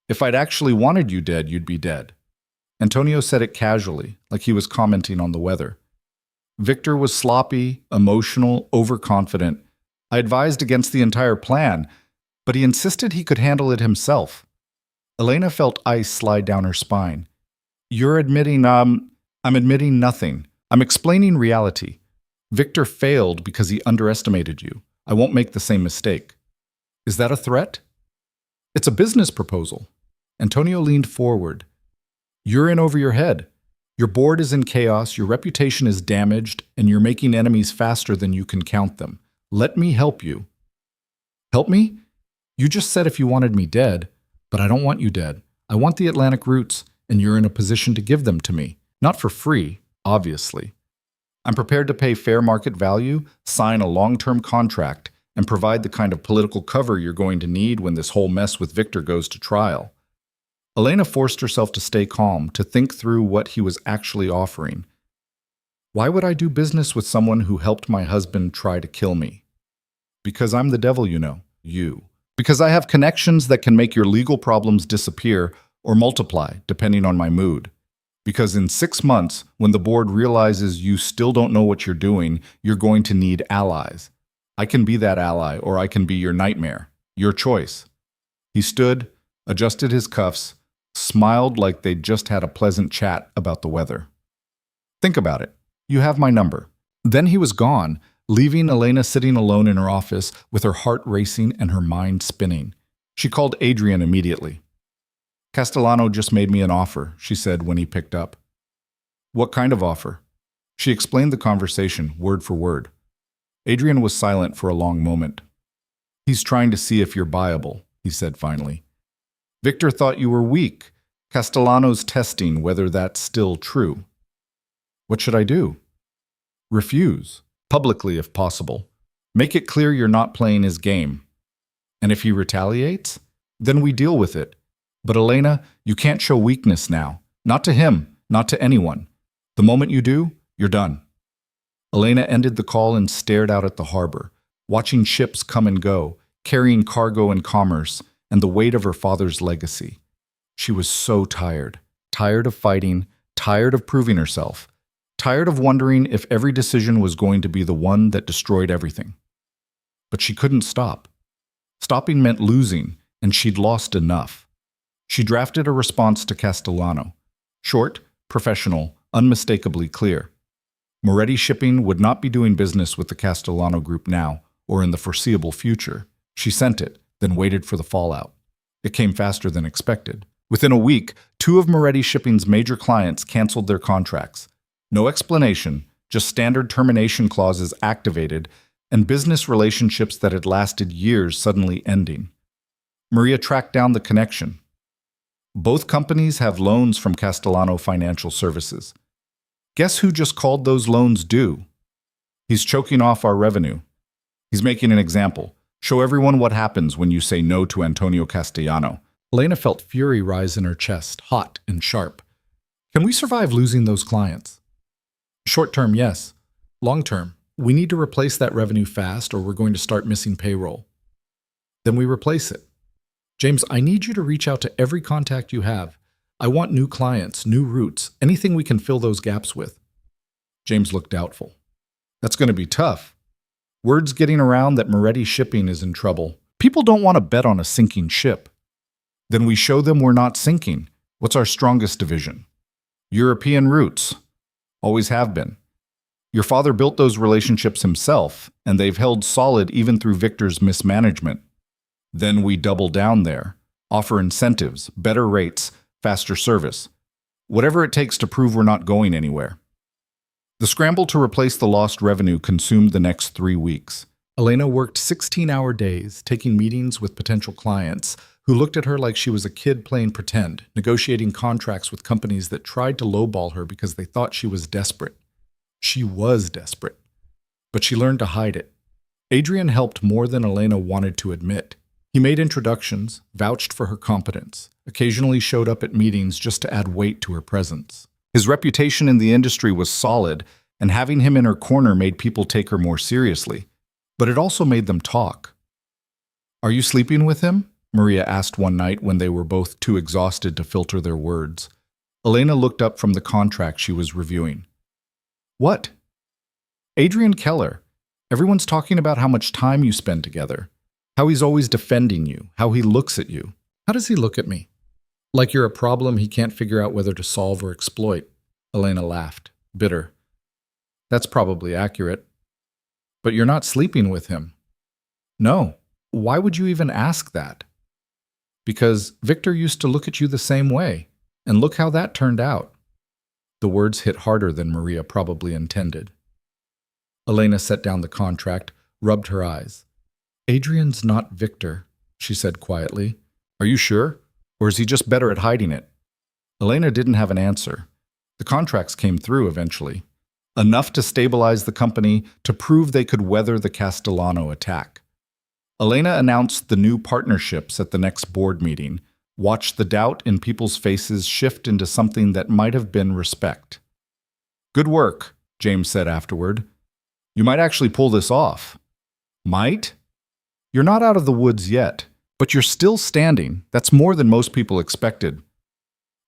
If I'd actually wanted you dead, you'd be dead. Antonio said it casually, like he was commenting on the weather. Victor was sloppy, emotional, overconfident. I advised against the entire plan, but he insisted he could handle it himself. Elena felt ice slide down her spine. You're admitting, I'm admitting nothing. I'm explaining reality. Victor failed because he underestimated you. I won't make the same mistake. Is that a threat? It's a business proposal. Antonio leaned forward. You're in over your head. Your board is in chaos, your reputation is damaged, and you're making enemies faster than you can count them. Let me help you. Help me? You just said if you wanted me dead, but I don't want you dead. I want the Atlantic roots, and you're in a position to give them to me. Not for free, obviously. I'm prepared to pay fair market value, sign a long-term contract, and provide the kind of political cover you're going to need when this whole mess with Victor goes to trial. Elena forced herself to stay calm, to think through what he was actually offering. Why would I do business with someone who helped my husband try to kill me? Because I'm the devil, you know. You. Because I have connections that can make your legal problems disappear or multiply, depending on my mood. Because in 6 months, when the board realizes you still don't know what you're doing, you're going to need allies. I can be that ally, or I can be your nightmare. Your choice. He stood, adjusted his cuffs, smiled like they'd just had a pleasant chat about the weather. Think about it. You have my number. Then he was gone, leaving Elena sitting alone in her office with her heart racing and her mind spinning. She called Adrian immediately. Castellano just made me an offer, she said when he picked up. What kind of offer? She explained the conversation, word for word. Adrian was silent for a long moment. He's trying to see if you're viable, he said finally. Victor thought you were weak. Castellano's testing whether that's still true. What should I do? Refuse. Publicly, if possible. Make it clear you're not playing his game. And if he retaliates, then we deal with it. But Elena, you can't show weakness now. Not to him, not to anyone. The moment you do, you're done. Elena ended the call and stared out at the harbor, watching ships come and go, carrying cargo and commerce, and the weight of her father's legacy. She was so tired. Tired of fighting, tired of proving herself, tired of wondering if every decision was going to be the one that destroyed everything. But she couldn't stop. Stopping meant losing, and she'd lost enough. She drafted a response to Castellano. Short, professional, unmistakably clear. Moretti Shipping would not be doing business with the Castellano Group now, or in the foreseeable future. She sent it, then waited for the fallout. It came faster than expected. Within a week, 2 of Moretti Shipping's major clients canceled their contracts. No explanation, just standard termination clauses activated, and business relationships that had lasted years suddenly ending. Maria tracked down the connection. Both companies have loans from Castellano Financial Services. Guess who just called those loans due? He's choking off our revenue. He's making an example. Show everyone what happens when you say no to Antonio Castellano. Elena felt fury rise in her chest, hot and sharp. Can we survive losing those clients? Short term, yes. Long term, we need to replace that revenue fast or we're going to start missing payroll. Then we replace it. James, I need you to reach out to every contact you have. I want new clients, new routes, anything we can fill those gaps with. James looked doubtful. That's going to be tough. Word's getting around that Moretti Shipping is in trouble. People don't want to bet on a sinking ship. Then we show them we're not sinking. What's our strongest division? European roots. Always have been. Your father built those relationships himself, and they've held solid even through Victor's mismanagement. Then we double down there, offer incentives, better rates, faster service. Whatever it takes to prove we're not going anywhere. The scramble to replace the lost revenue consumed the next 3 weeks. Elena worked 16-hour days, taking meetings with potential clients who looked at her like she was a kid playing pretend, negotiating contracts with companies that tried to lowball her because they thought she was desperate. She was desperate, but she learned to hide it. Adrian helped more than Elena wanted to admit. He made introductions, vouched for her competence, occasionally showed up at meetings just to add weight to her presence. His reputation in the industry was solid, and having him in her corner made people take her more seriously. But it also made them talk. "Are you sleeping with him?" Maria asked one night when they were both too exhausted to filter their words. Elena looked up from the contract she was reviewing. "What?" "Adrian Keller. Everyone's talking about how much time you spend together. How he's always defending you, how he looks at you." "How does he look at me?" "Like you're a problem he can't figure out whether to solve or exploit." Elena laughed, bitter. "That's probably accurate. But you're not sleeping with him." "No. Why would you even ask that?" "Because Victor used to look at you the same way, and look how that turned out." The words hit harder than Maria probably intended. Elena set down the contract, rubbed her eyes. "Adrian's not Victor," she said quietly. "Are you sure? Or is he just better at hiding it?" Elena didn't have an answer. The contracts came through eventually. Enough to stabilize the company, to prove they could weather the Castellano attack. Elena announced the new partnerships at the next board meeting, watched the doubt in people's faces shift into something that might have been respect. "Good work," James said afterward. "You might actually pull this off." "Might?" "You're not out of the woods yet, but you're still standing. That's more than most people expected."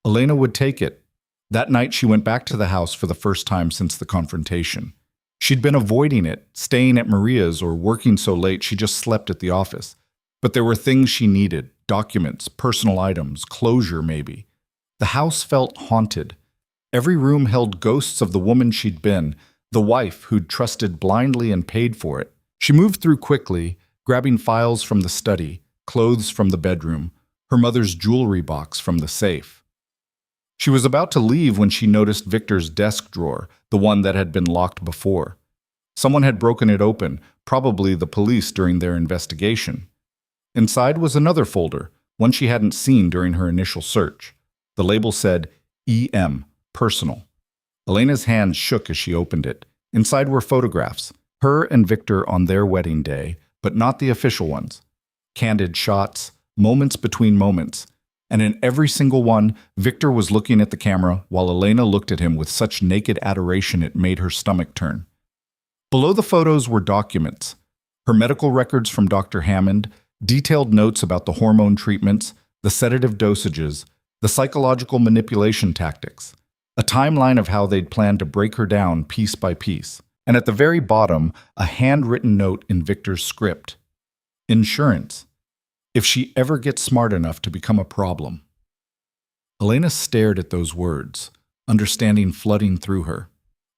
Elena would take it. That night she went back to the house for the first time since the confrontation. She'd been avoiding it, staying at Maria's or working so late she just slept at the office. But there were things she needed, documents, personal items, closure maybe. The house felt haunted. Every room held ghosts of the woman she'd been, the wife who'd trusted blindly and paid for it. She moved through quickly, grabbing files from the study, clothes from the bedroom, her mother's jewelry box from the safe. She was about to leave when she noticed Victor's desk drawer, the one that had been locked before. Someone had broken it open, probably the police during their investigation. Inside was another folder, one she hadn't seen during her initial search. The label said, EM, Personal. Elena's hands shook as she opened it. Inside were photographs, her and Victor on their wedding day, but not the official ones. Candid shots, moments between moments. And in every single one, Victor was looking at the camera while Elena looked at him with such naked adoration it made her stomach turn. Below the photos were documents. Her medical records from Dr. Hammond, detailed notes about the hormone treatments, the sedative dosages, the psychological manipulation tactics, a timeline of how they'd planned to break her down piece by piece. And at the very bottom, a handwritten note in Victor's script. Insurance. If she ever gets smart enough to become a problem. Elena stared at those words, understanding flooding through her.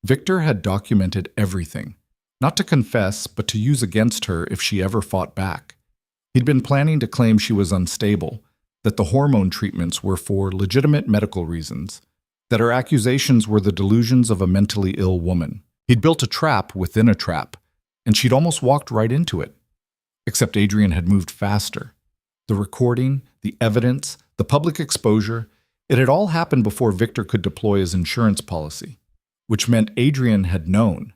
Victor had documented everything, not to confess, but to use against her if she ever fought back. He'd been planning to claim she was unstable, that the hormone treatments were for legitimate medical reasons, that her accusations were the delusions of a mentally ill woman. He'd built a trap within a trap, and she'd almost walked right into it. Except Adrian had moved faster. The recording, the evidence, the public exposure, it had all happened before Victor could deploy his insurance policy, which meant Adrian had known,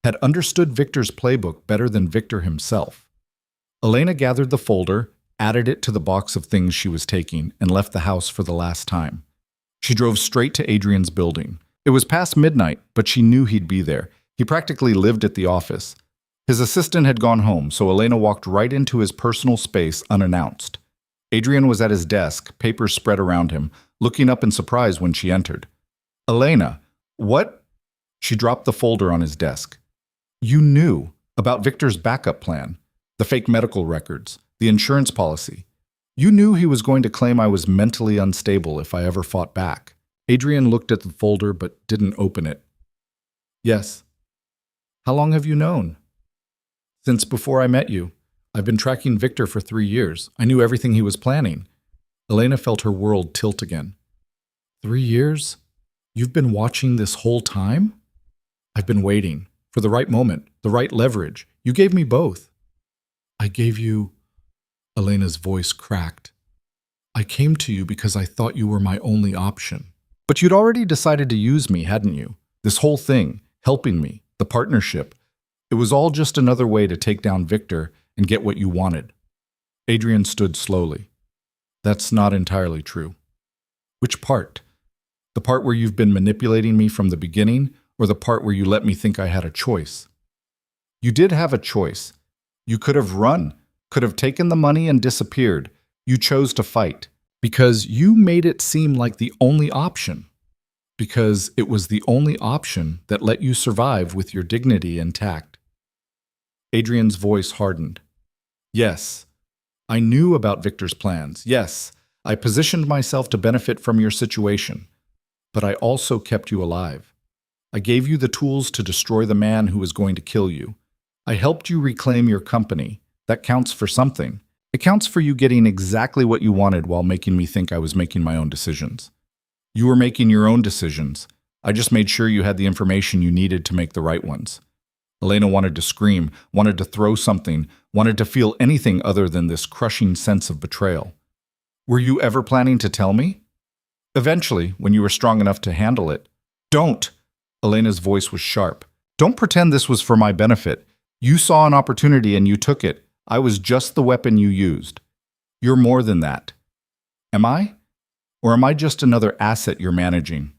had understood Victor's playbook better than Victor himself. Elena gathered the folder, added it to the box of things she was taking, and left the house for the last time. She drove straight to Adrian's building. It was past midnight, but she knew he'd be there. He practically lived at the office. His assistant had gone home, so Elena walked right into his personal space unannounced. Adrian was at his desk, papers spread around him, looking up in surprise when she entered. "Elena, what?" She dropped the folder on his desk. "You knew about Victor's backup plan, the fake medical records, the insurance policy. You knew he was going to claim I was mentally unstable if I ever fought back." Adrian looked at the folder but didn't open it. "Yes." "How long have you known?" "Since before I met you. I've been tracking Victor for 3 years. I knew everything he was planning." Elena felt her world tilt again. 3 years? You've been watching this whole time? "I've been waiting. For the right moment, the right leverage. You gave me both." "I gave you..." Elena's voice cracked. "I came to you because I thought you were my only option." "But you'd already decided to use me, hadn't you? This whole thing, helping me, the partnership. It was all just another way to take down Victor and get what you wanted." Adrian stood slowly. That's not entirely true. Which part? The part where you've been manipulating me from the beginning, or the part where you let me think I had a choice? You did have a choice. You could have run, could have taken the money and disappeared. You chose to fight because you made it seem like the only option. Because it was the only option that let you survive with your dignity intact. Adrian's voice hardened. Yes, I knew about Victor's plans. Yes, I positioned myself to benefit from your situation. But I also kept you alive. I gave you the tools to destroy the man who was going to kill you. I helped you reclaim your company. That counts for something. It counts for you getting exactly what you wanted while making me think I was making my own decisions. You were making your own decisions. I just made sure you had the information you needed to make the right ones. Elena wanted to scream, wanted to throw something, wanted to feel anything other than this crushing sense of betrayal. Were you ever planning to tell me? Eventually, when you were strong enough to handle it. Don't! Elena's voice was sharp. Don't pretend this was for my benefit. You saw an opportunity and you took it. I was just the weapon you used. You're more than that. Am I? Or am I just another asset you're managing?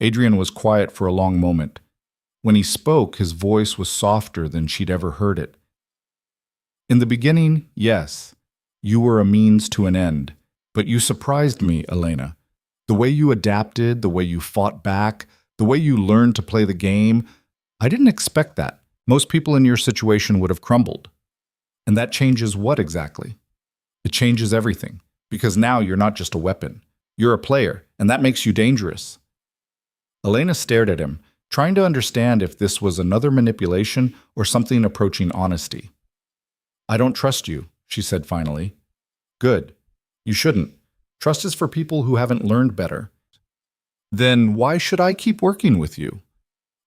Adrian was quiet for a long moment. When he spoke, his voice was softer than she'd ever heard it. In the beginning, yes, you were a means to an end. But you surprised me, Elena. The way you adapted, the way you fought back, the way you learned to play the game, I didn't expect that. Most people in your situation would have crumbled. And that changes what exactly? It changes everything, because now you're not just a weapon. You're a player, and that makes you dangerous. Elena stared at him, trying to understand if this was another manipulation or something approaching honesty. I don't trust you, she said finally. Good. You shouldn't. Trust is for people who haven't learned better. Then why should I keep working with you?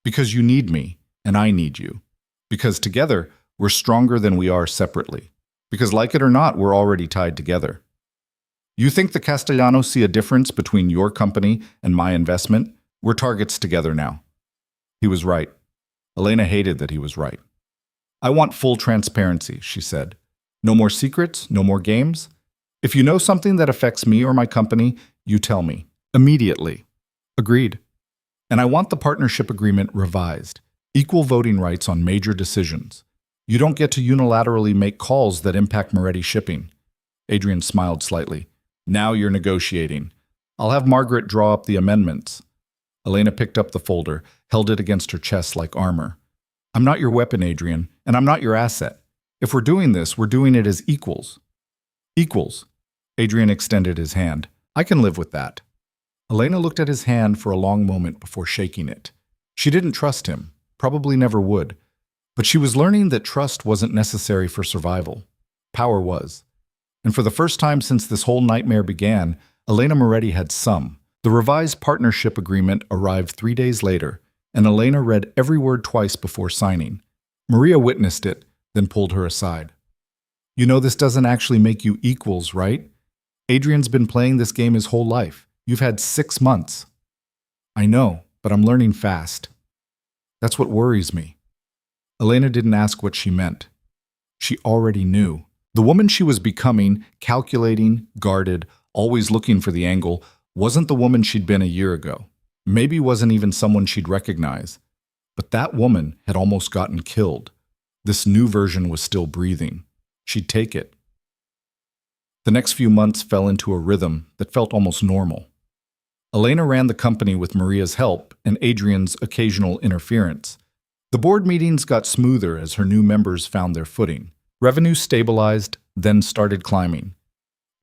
Because you need me, and I need you. Because together, we're stronger than we are separately. Because like it or not, we're already tied together. You think the Castellanos see a difference between your company and my investment? We're targets together now. He was right. Elena hated that he was right. I want full transparency, she said. No more secrets, no more games. If you know something that affects me or my company, you tell me. Immediately. Agreed. And I want the partnership agreement revised. Equal voting rights on major decisions. You don't get to unilaterally make calls that impact Moretti shipping. Adrian smiled slightly. Now you're negotiating. I'll have Margaret draw up the amendments. Elena picked up the folder, held it against her chest like armor. I'm not your weapon, Adrian, and I'm not your asset. If we're doing this, we're doing it as equals. Equals. Adrian extended his hand. I can live with that. Elena looked at his hand for a long moment before shaking it. She didn't trust him, probably never would. But she was learning that trust wasn't necessary for survival. Power was. And for the first time since this whole nightmare began, Elena Moretti had some. The revised partnership agreement arrived 3 days later, and Elena read every word twice before signing. Maria witnessed it, then pulled her aside. You know this doesn't actually make you equals, right? Adrian's been playing this game his whole life. You've had 6 months. I know, but I'm learning fast. That's what worries me. Elena didn't ask what she meant. She already knew. The woman she was becoming, calculating, guarded, always looking for the angle, wasn't the woman she'd been a year ago. Maybe wasn't even someone she'd recognize. But that woman had almost gotten killed. This new version was still breathing. She'd take it. The next few months fell into a rhythm that felt almost normal. Elena ran the company with Maria's help and Adrian's occasional interference. The board meetings got smoother as her new members found their footing. Revenue stabilized, then started climbing.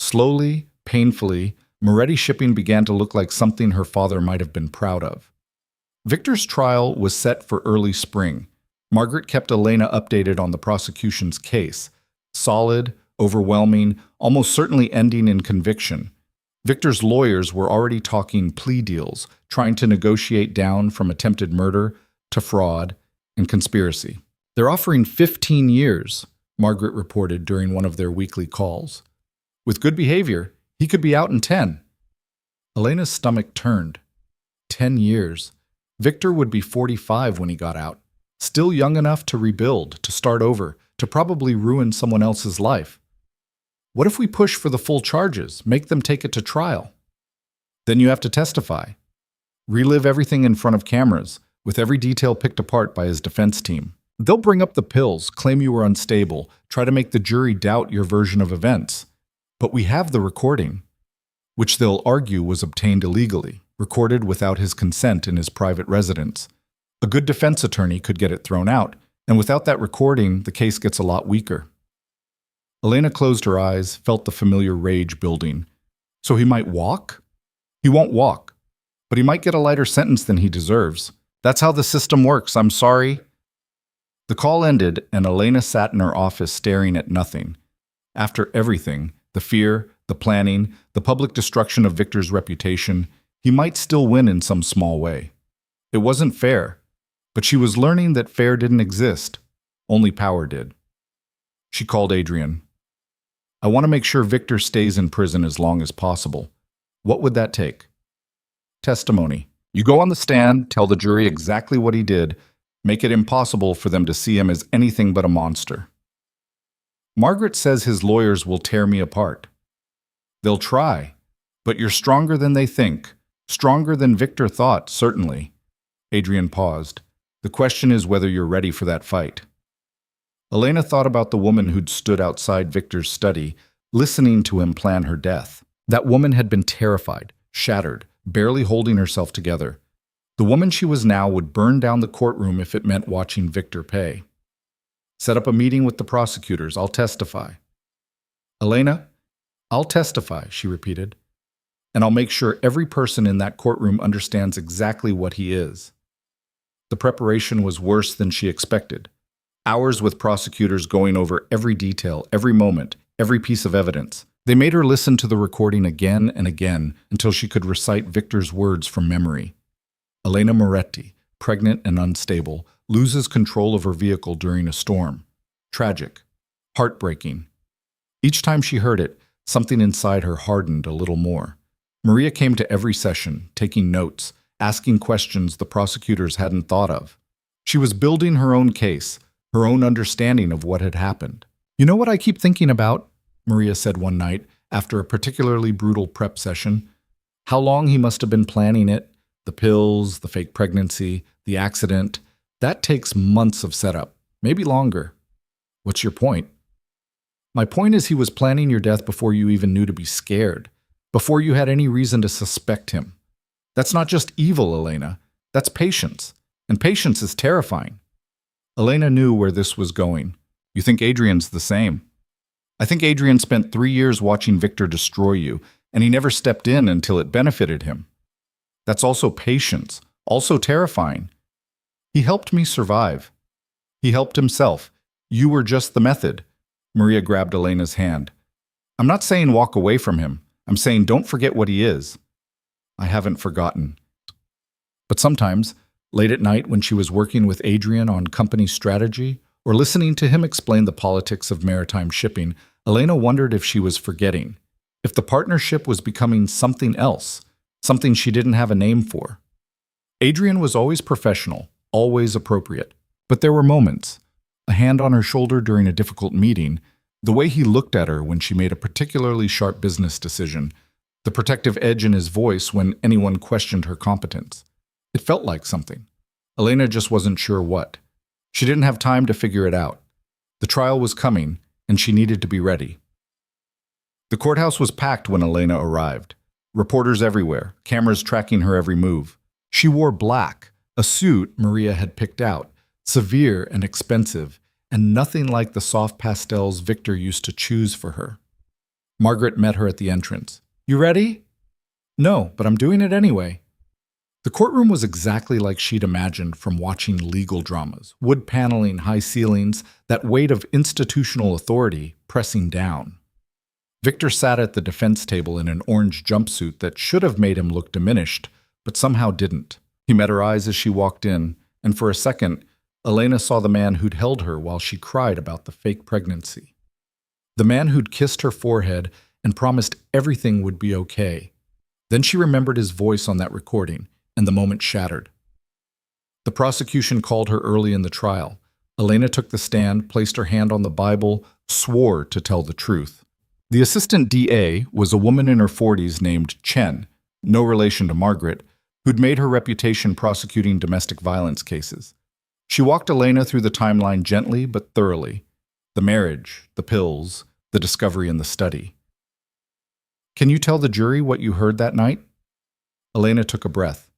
Slowly, painfully, Moretti shipping began to look like something her father might have been proud of. Victor's trial was set for early spring. Margaret kept Elena updated on the prosecution's case. Solid, overwhelming, almost certainly ending in conviction. Victor's lawyers were already talking plea deals, trying to negotiate down from attempted murder to fraud and conspiracy. They're offering 15 years, Margaret reported during one of their weekly calls. With good behavior, he could be out in 10. Elena's stomach turned. 10 years. Victor would be 45 when he got out. Still young enough to rebuild, to start over, to probably ruin someone else's life. What if we push for the full charges, make them take it to trial? Then you have to testify. Relive everything in front of cameras, with every detail picked apart by his defense team. They'll bring up the pills, claim you were unstable, try to make the jury doubt your version of events. But we have the recording, which they'll argue was obtained illegally, recorded without his consent in his private residence. A good defense attorney could get it thrown out, and without that recording, the case gets a lot weaker. Elena closed her eyes, felt the familiar rage building. So he might walk? He won't walk, but he might get a lighter sentence than he deserves. That's how the system works, I'm sorry. The call ended, and Elena sat in her office staring at nothing. After everything, the fear, the planning, the public destruction of Victor's reputation, he might still win in some small way. It wasn't fair, but she was learning that fair didn't exist. Only power did. She called Adrian. I want to make sure Victor stays in prison as long as possible. What would that take? Testimony. You go on the stand, tell the jury exactly what he did, make it impossible for them to see him as anything but a monster. Margaret says his lawyers will tear me apart. They'll try, but you're stronger than they think, stronger than Victor thought, certainly. Adrian paused. The question is whether you're ready for that fight. Elena thought about the woman who'd stood outside Victor's study, listening to him plan her death. That woman had been terrified, shattered, barely holding herself together. The woman she was now would burn down the courtroom if it meant watching Victor pay. Set up a meeting with the prosecutors. I'll testify. Elena, I'll testify, she repeated. And I'll make sure every person in that courtroom understands exactly what he is. The preparation was worse than she expected. Hours with prosecutors going over every detail, every moment, every piece of evidence. They made her listen to the recording again and again until she could recite Victor's words from memory. Elena Moretti, pregnant and unstable, loses control of her vehicle during a storm. Tragic. Heartbreaking. Each time she heard it, something inside her hardened a little more. Maria came to every session, taking notes, asking questions the prosecutors hadn't thought of. She was building her own case, her own understanding of what had happened. You know what I keep thinking about? Maria said one night, after a particularly brutal prep session. How long he must have been planning it. The pills, the fake pregnancy, the accident. That takes months of setup, maybe longer. What's your point? My point is he was planning your death before you even knew to be scared, before you had any reason to suspect him. That's not just evil, Elena. That's patience. And patience is terrifying. Elena knew where this was going. You think Adrian's the same. I think Adrian spent 3 years watching Victor destroy you, and he never stepped in until it benefited him. That's also patience, also terrifying. He helped me survive. He helped himself. You were just the method. Maria grabbed Elena's hand. I'm not saying walk away from him. I'm saying don't forget what he is. I haven't forgotten. But sometimes, late at night when she was working with Adrian on company strategy, or listening to him explain the politics of maritime shipping, Elena wondered if she was forgetting, if the partnership was becoming something else, something she didn't have a name for. Adrian was always professional, always appropriate. But there were moments, a hand on her shoulder during a difficult meeting, the way he looked at her when she made a particularly sharp business decision, the protective edge in his voice when anyone questioned her competence. It felt like something. Elena just wasn't sure what. She didn't have time to figure it out. The trial was coming, and she needed to be ready. The courthouse was packed when Elena arrived. Reporters everywhere, cameras tracking her every move. She wore black, a suit Maria had picked out, severe and expensive, and nothing like the soft pastels Victor used to choose for her. Margaret met her at the entrance. You ready? No, but I'm doing it anyway. The courtroom was exactly like she'd imagined from watching legal dramas, wood paneling, high ceilings, that weight of institutional authority pressing down. Victor sat at the defense table in an orange jumpsuit that should have made him look diminished, but somehow didn't. He met her eyes as she walked in, and for a second, Elena saw the man who'd held her while she cried about the fake pregnancy. The man who'd kissed her forehead and promised everything would be okay. Then she remembered his voice on that recording, and the moment shattered. The prosecution called her early in the trial. Elena took the stand, placed her hand on the Bible, swore to tell the truth. The assistant DA was a woman in her 40s named Chen, no relation to Margaret, who'd made her reputation prosecuting domestic violence cases. She walked Elena through the timeline gently but thoroughly. The marriage, the pills, the discovery and the study. Can you tell the jury what you heard that night? Elena took a breath.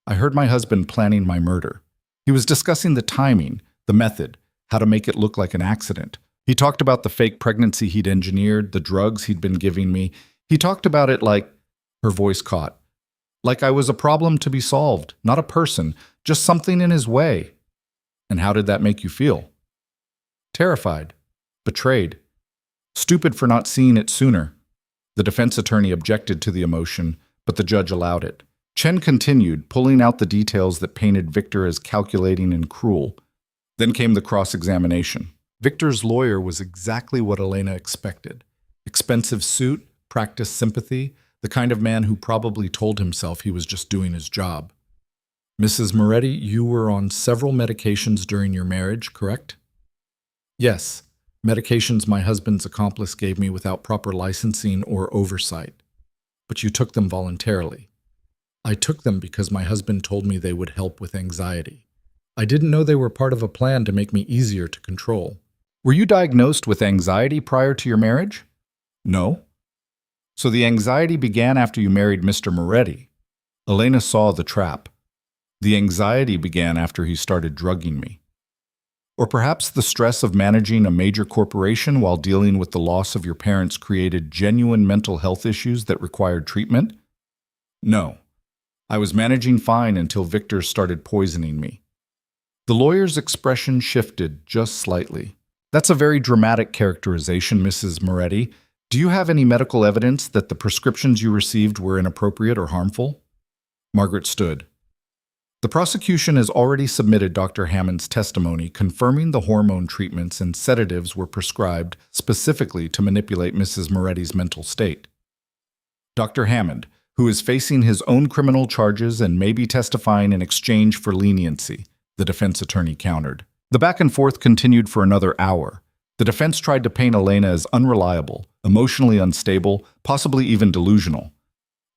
I heard my husband planning my murder. He was discussing the timing, the method, how to make it look like an accident. He talked about the fake pregnancy he'd engineered, the drugs he'd been giving me. He talked about it like, her voice caught, like I was a problem to be solved, not a person, just something in his way. And how did that make you feel? Terrified, betrayed, stupid for not seeing it sooner. The defense attorney objected to the emotion, but the judge allowed it. Chen continued, pulling out the details that painted Victor as calculating and cruel. Then came the cross-examination. Victor's lawyer was exactly what Elena expected. Expensive suit, practiced sympathy, the kind of man who probably told himself he was just doing his job. Mrs. Moretti, you were on several medications during your marriage, correct? Yes, medications my husband's accomplice gave me without proper licensing or oversight. But you took them voluntarily. I took them because my husband told me they would help with anxiety. I didn't know they were part of a plan to make me easier to control. Were you diagnosed with anxiety prior to your marriage? No. So the anxiety began after you married Mr. Moretti. Elena saw the trap. The anxiety began after he started drugging me. Or perhaps the stress of managing a major corporation while dealing with the loss of your parents created genuine mental health issues that required treatment? No. I was managing fine until Victor started poisoning me. The lawyer's expression shifted just slightly. That's a very dramatic characterization, Mrs. Moretti. Do you have any medical evidence that the prescriptions you received were inappropriate or harmful? Margaret stood. The prosecution has already submitted Dr. Hammond's testimony confirming the hormone treatments and sedatives were prescribed specifically to manipulate Mrs. Moretti's mental state. Dr. Hammond, who is facing his own criminal charges and may be testifying in exchange for leniency, the defense attorney countered. The back and forth continued for another hour. The defense tried to paint Elena as unreliable, emotionally unstable, possibly even delusional.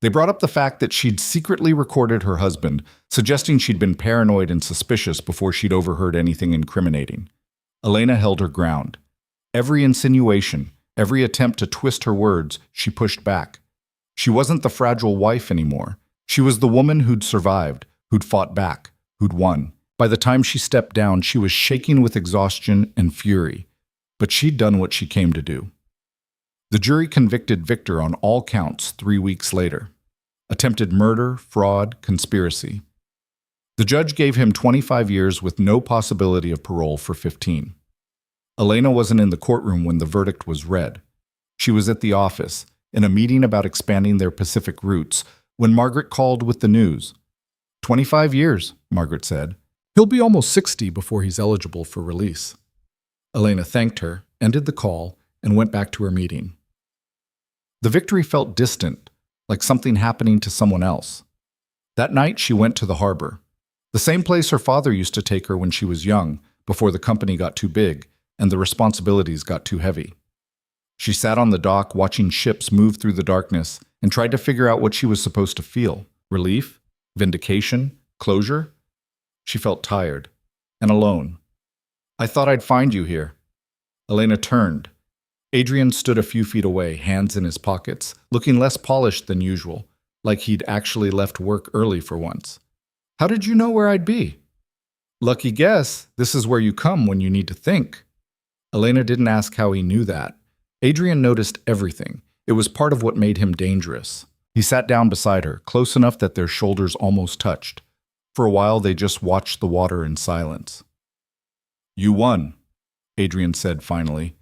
They brought up the fact that she'd secretly recorded her husband, suggesting she'd been paranoid and suspicious before she'd overheard anything incriminating. Elena held her ground. Every insinuation, every attempt to twist her words, she pushed back. She wasn't the fragile wife anymore. She was the woman who'd survived, who'd fought back, who'd won. By the time she stepped down, she was shaking with exhaustion and fury. But she'd done what she came to do. The jury convicted Victor on all counts 3 weeks later. Attempted murder, fraud, conspiracy. The judge gave him 25 years with no possibility of parole for 15. Elena wasn't in the courtroom when the verdict was read. She was at the office, in a meeting about expanding their Pacific routes, when Margaret called with the news. 25 years, Margaret said. He'll be almost 60 before he's eligible for release. Elena thanked her, ended the call, and went back to her meeting. The victory felt distant, like something happening to someone else. That night she went to the harbor, the same place her father used to take her when she was young, before the company got too big and the responsibilities got too heavy. She sat on the dock watching ships move through the darkness and tried to figure out what she was supposed to feel. Relief? Vindication? Closure? She felt tired and alone. I thought I'd find you here. Elena turned. Adrian stood a few feet away, hands in his pockets, looking less polished than usual, like he'd actually left work early for once. How did you know where I'd be? Lucky guess, this is where you come when you need to think. Elena didn't ask how he knew that. Adrian noticed everything. It was part of what made him dangerous. He sat down beside her, close enough that their shoulders almost touched. For a while, they just watched the water in silence. You won, Adrian said finally.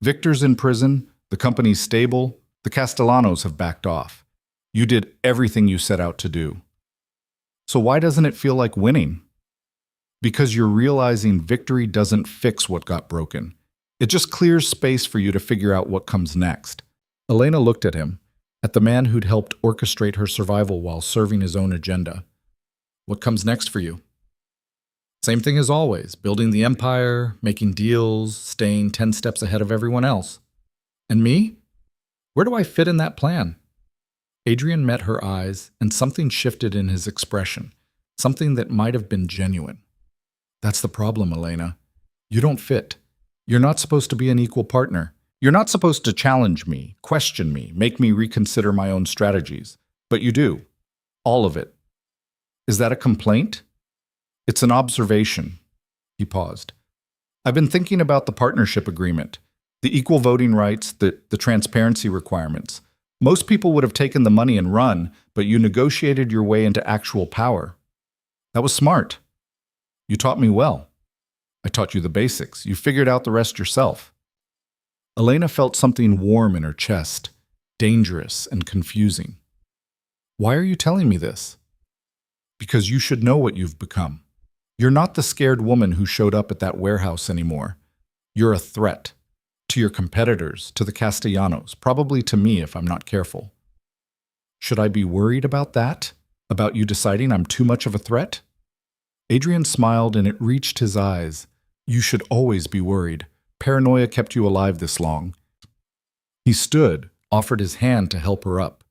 Victor's in prison, the company's stable, the Castellanos have backed off. You did everything you set out to do. So why doesn't it feel like winning? Because you're realizing victory doesn't fix what got broken. It just clears space for you to figure out what comes next. Elena looked at him, at the man who'd helped orchestrate her survival while serving his own agenda. What comes next for you? Same thing as always, building the empire, making deals, staying 10 steps ahead of everyone else. And me? Where do I fit in that plan? Adrian met her eyes, and something shifted in his expression, something that might have been genuine. That's the problem, Elena. You don't fit. You're not supposed to be an equal partner. You're not supposed to challenge me, question me, make me reconsider my own strategies. But you do. All of it. Is that a complaint? It's an observation. He paused. I've been thinking about the partnership agreement, the equal voting rights, the transparency requirements. Most people would have taken the money and run, but you negotiated your way into actual power. That was smart. You taught me well. I taught you the basics. You figured out the rest yourself. Elena felt something warm in her chest, dangerous and confusing. Why are you telling me this? Because you should know what you've become. You're not the scared woman who showed up at that warehouse anymore. You're a threat. To your competitors, to the Castellanos, probably to me if I'm not careful. Should I be worried about that? About you deciding I'm too much of a threat? Adrian smiled and it reached his eyes. You should always be worried. Paranoia kept you alive this long. He stood, offered his hand to help her up.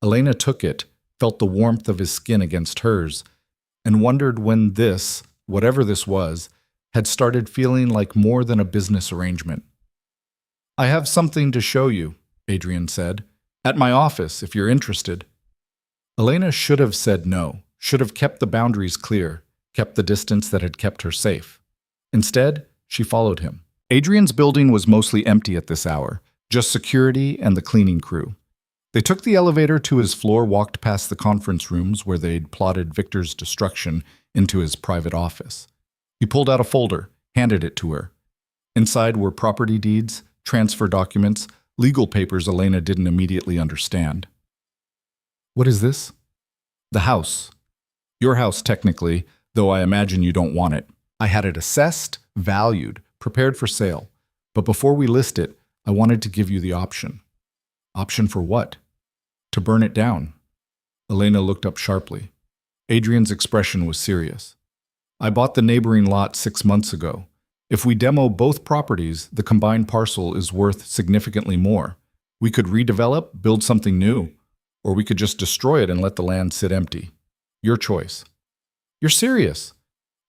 Elena took it, felt the warmth of his skin against hers, and wondered when this, whatever this was, had started feeling like more than a business arrangement. I have something to show you, Adrian said. At my office, if you're interested. Elena should have said no, should have kept the boundaries clear, kept the distance that had kept her safe. Instead, she followed him. Adrian's building was mostly empty at this hour, just security and the cleaning crew. They took the elevator to his floor, walked past the conference rooms where they'd plotted Victor's destruction into his private office. He pulled out a folder, handed it to her. Inside were property deeds, transfer documents, legal papers Elena didn't immediately understand. What is this? The house. Your house, technically, though I imagine you don't want it. I had it assessed, valued, prepared for sale. But before we list it, I wanted to give you the option. Option for what? To burn it down. Elena looked up sharply. Adrian's expression was serious. I bought the neighboring lot 6 months ago. If we demo both properties, the combined parcel is worth significantly more. We could redevelop, build something new, or we could just destroy it and let the land sit empty. Your choice. You're serious?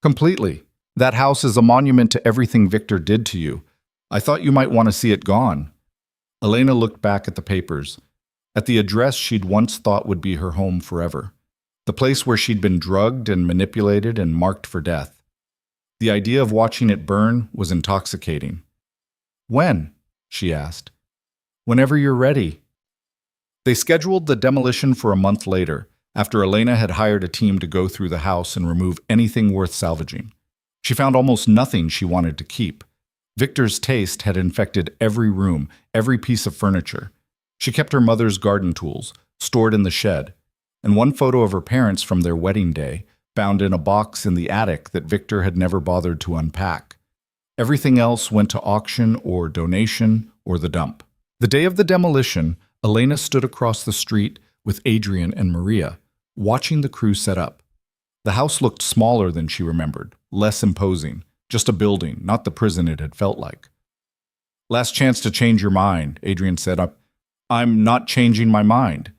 Completely. That house is a monument to everything Victor did to you. I thought you might want to see it gone. Elena looked back at the papers, at the address she'd once thought would be her home forever, the place where she'd been drugged and manipulated and marked for death. The idea of watching it burn was intoxicating. When? She asked. Whenever you're ready. They scheduled the demolition for a month later, after Elena had hired a team to go through the house and remove anything worth salvaging. She found almost nothing she wanted to keep. Victor's taste had infected every room, every piece of furniture. She kept her mother's garden tools, stored in the shed, and one photo of her parents from their wedding day, found in a box in the attic that Victor had never bothered to unpack. Everything else went to auction or donation or the dump. The day of the demolition, Elena stood across the street with Adrian and Maria, watching the crew set up. The house looked smaller than she remembered, less imposing, just a building, not the prison it had felt like. Last chance to change your mind, Adrian said. I'm not changing my mind.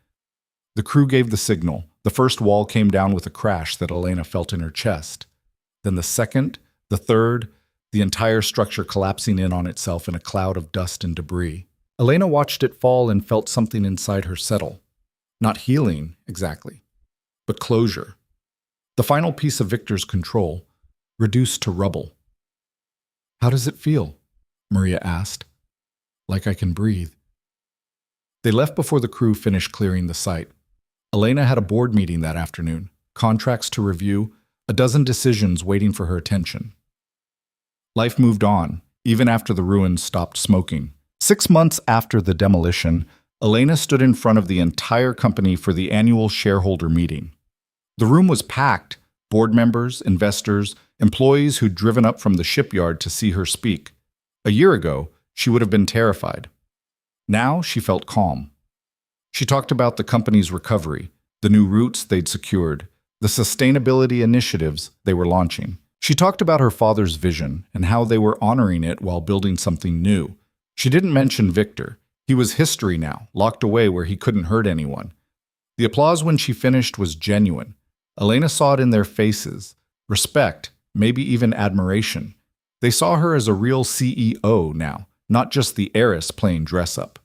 The crew gave the signal. The first wall came down with a crash that Elena felt in her chest. Then the second, the third, the entire structure collapsing in on itself in a cloud of dust and debris. Elena watched it fall and felt something inside her settle. Not healing, exactly, but closure. The final piece of Victor's control, reduced to rubble. How does it feel? Maria asked. Like I can breathe. They left before the crew finished clearing the site. Elena had a board meeting that afternoon, contracts to review, a dozen decisions waiting for her attention. Life moved on, even after the ruins stopped smoking. 6 months after the demolition, Elena stood in front of the entire company for the annual shareholder meeting. The room was packed, board members, investors, employees who'd driven up from the shipyard to see her speak. A year ago, she would have been terrified. Now she felt calm. She talked about the company's recovery, the new routes they'd secured, the sustainability initiatives they were launching. She talked about her father's vision and how they were honoring it while building something new. She didn't mention Victor. He was history now, locked away where he couldn't hurt anyone. The applause when she finished was genuine. Elena saw it in their faces. Respect, maybe even admiration. They saw her as a real CEO now, not just the heiress playing dress-up.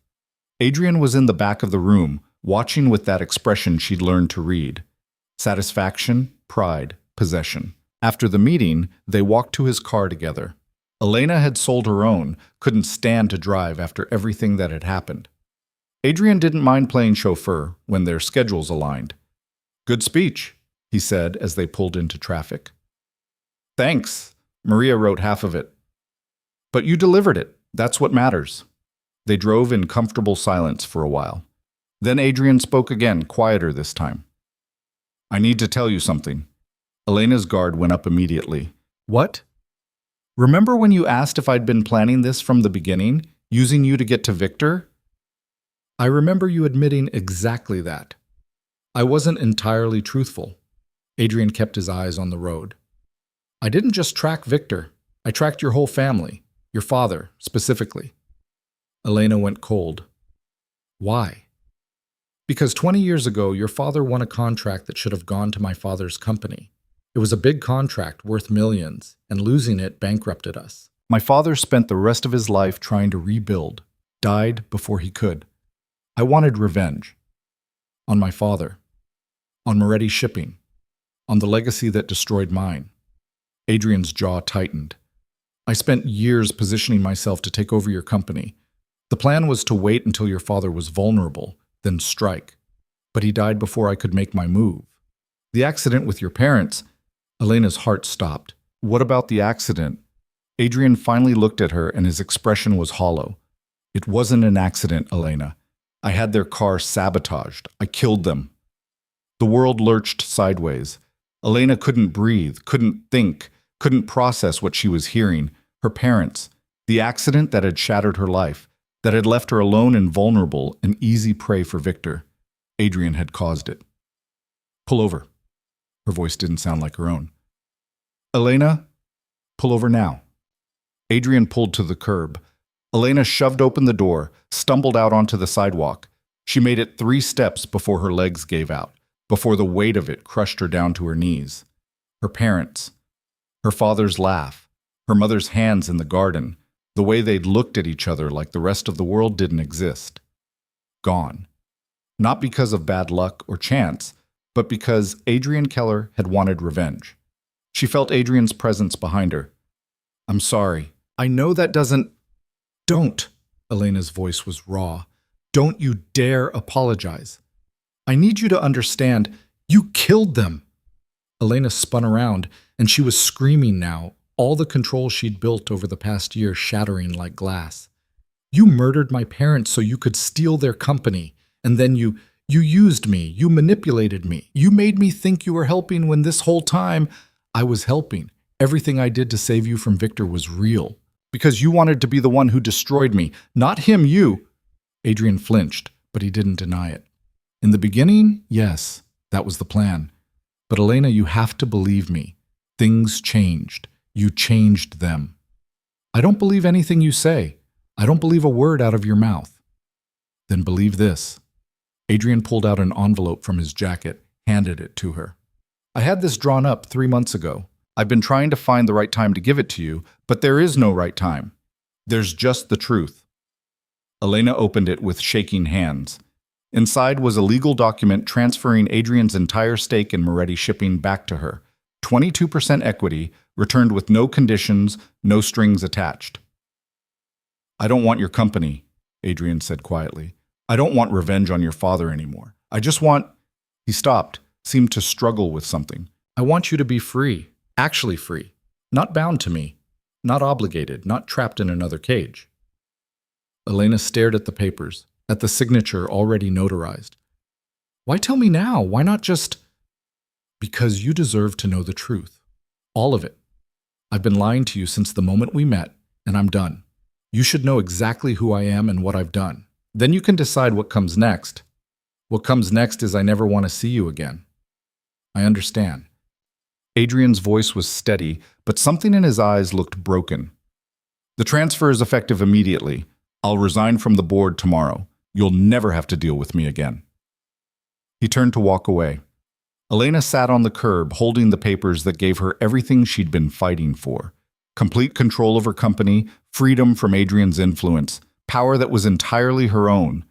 Adrian was in the back of the room, watching with that expression she'd learned to read. Satisfaction, pride, possession. After the meeting, they walked to his car together. Elena had sold her own, couldn't stand to drive after everything that had happened. Adrian didn't mind playing chauffeur when their schedules aligned. "Good speech," he said as they pulled into traffic. "Thanks." Maria wrote half of it. "But you delivered it. That's what matters." They drove in comfortable silence for a while. Then Adrian spoke again, quieter this time. "I need to tell you something." Elena's guard went up immediately. "What?" "Remember when you asked if I'd been planning this from the beginning, using you to get to Victor?" "I remember you admitting exactly that. I wasn't entirely truthful." Adrian kept his eyes on the road. "I didn't just track Victor. I tracked your whole family, your father, specifically." Elena went cold. "Why?" "Because 20 years ago, your father won a contract that should have gone to my father's company. It was a big contract worth millions, and losing it bankrupted us. My father spent the rest of his life trying to rebuild, died before he could. I wanted revenge. On my father. On Moretti Shipping. On the legacy that destroyed mine." Adrian's jaw tightened. "I spent years positioning myself to take over your company. The plan was to wait until your father was vulnerable, then strike. But he died before I could make my move. The accident with your parents..." Elena's heart stopped. "What about the accident?" Adrian finally looked at her and his expression was hollow. "It wasn't an accident, Elena. I had their car sabotaged. I killed them." The world lurched sideways. Elena couldn't breathe, couldn't think, couldn't process what she was hearing. Her parents, the accident that had shattered her life, that had left her alone and vulnerable, an easy prey for Victor. Adrian had caused it. "Pull over." Her voice didn't sound like her own. "Elena, pull over now." Adrian pulled to the curb. Elena shoved open the door, stumbled out onto the sidewalk. She made it 3 steps before her legs gave out, before the weight of it crushed her down to her knees. Her parents. Her father's laugh. Her mother's hands in the garden. The way they'd looked at each other like the rest of the world didn't exist. Gone. Not because of bad luck or chance, but because Adrian Keller had wanted revenge. She felt Adrian's presence behind her. "I'm sorry. I know that doesn't..." "Don't." Elena's voice was raw. "Don't you dare apologize. I need you to understand, you killed them." Elena spun around, and she was screaming now, all the control she'd built over the past year shattering like glass. "You murdered my parents so you could steal their company, and then you used me, you manipulated me, you made me think you were helping when this whole time I was helping. Everything I did to save you from Victor was real. Because you wanted to be the one who destroyed me, not him, you." Adrian flinched, but he didn't deny it. "In the beginning, yes, that was the plan. But Elena, you have to believe me. Things changed. You changed them. I don't believe anything you say. I don't believe a word out of your mouth." "Then believe this." Adrian pulled out an envelope from his jacket, handed it to her. "I had this drawn up 3 months ago. I've been trying to find the right time to give it to you, but there is no right time. There's just the truth." Elena opened it with shaking hands. Inside was a legal document transferring Adrian's entire stake in Moretti Shipping back to her. 22% equity, returned with no conditions, no strings attached. "I don't want your company," Adrian said quietly. "I don't want revenge on your father anymore. I just want..." He stopped, seemed to struggle with something. "I want you to be free, actually free, not bound to me, not obligated, not trapped in another cage." Elena stared at the papers, at the signature already notarized. "Why tell me now? Why not just..." "Because you deserve to know the truth. All of it. I've been lying to you since the moment we met, and I'm done. You should know exactly who I am and what I've done. Then you can decide what comes next. What comes next is I never want to see you again. I understand." Adrian's voice was steady, but something in his eyes looked broken. "The transfer is effective immediately. I'll resign from the board tomorrow. You'll never have to deal with me again." He turned to walk away. Elena sat on the curb, holding the papers that gave her everything she'd been fighting for. Complete control of her company, freedom from Adrian's influence, power that was entirely her own.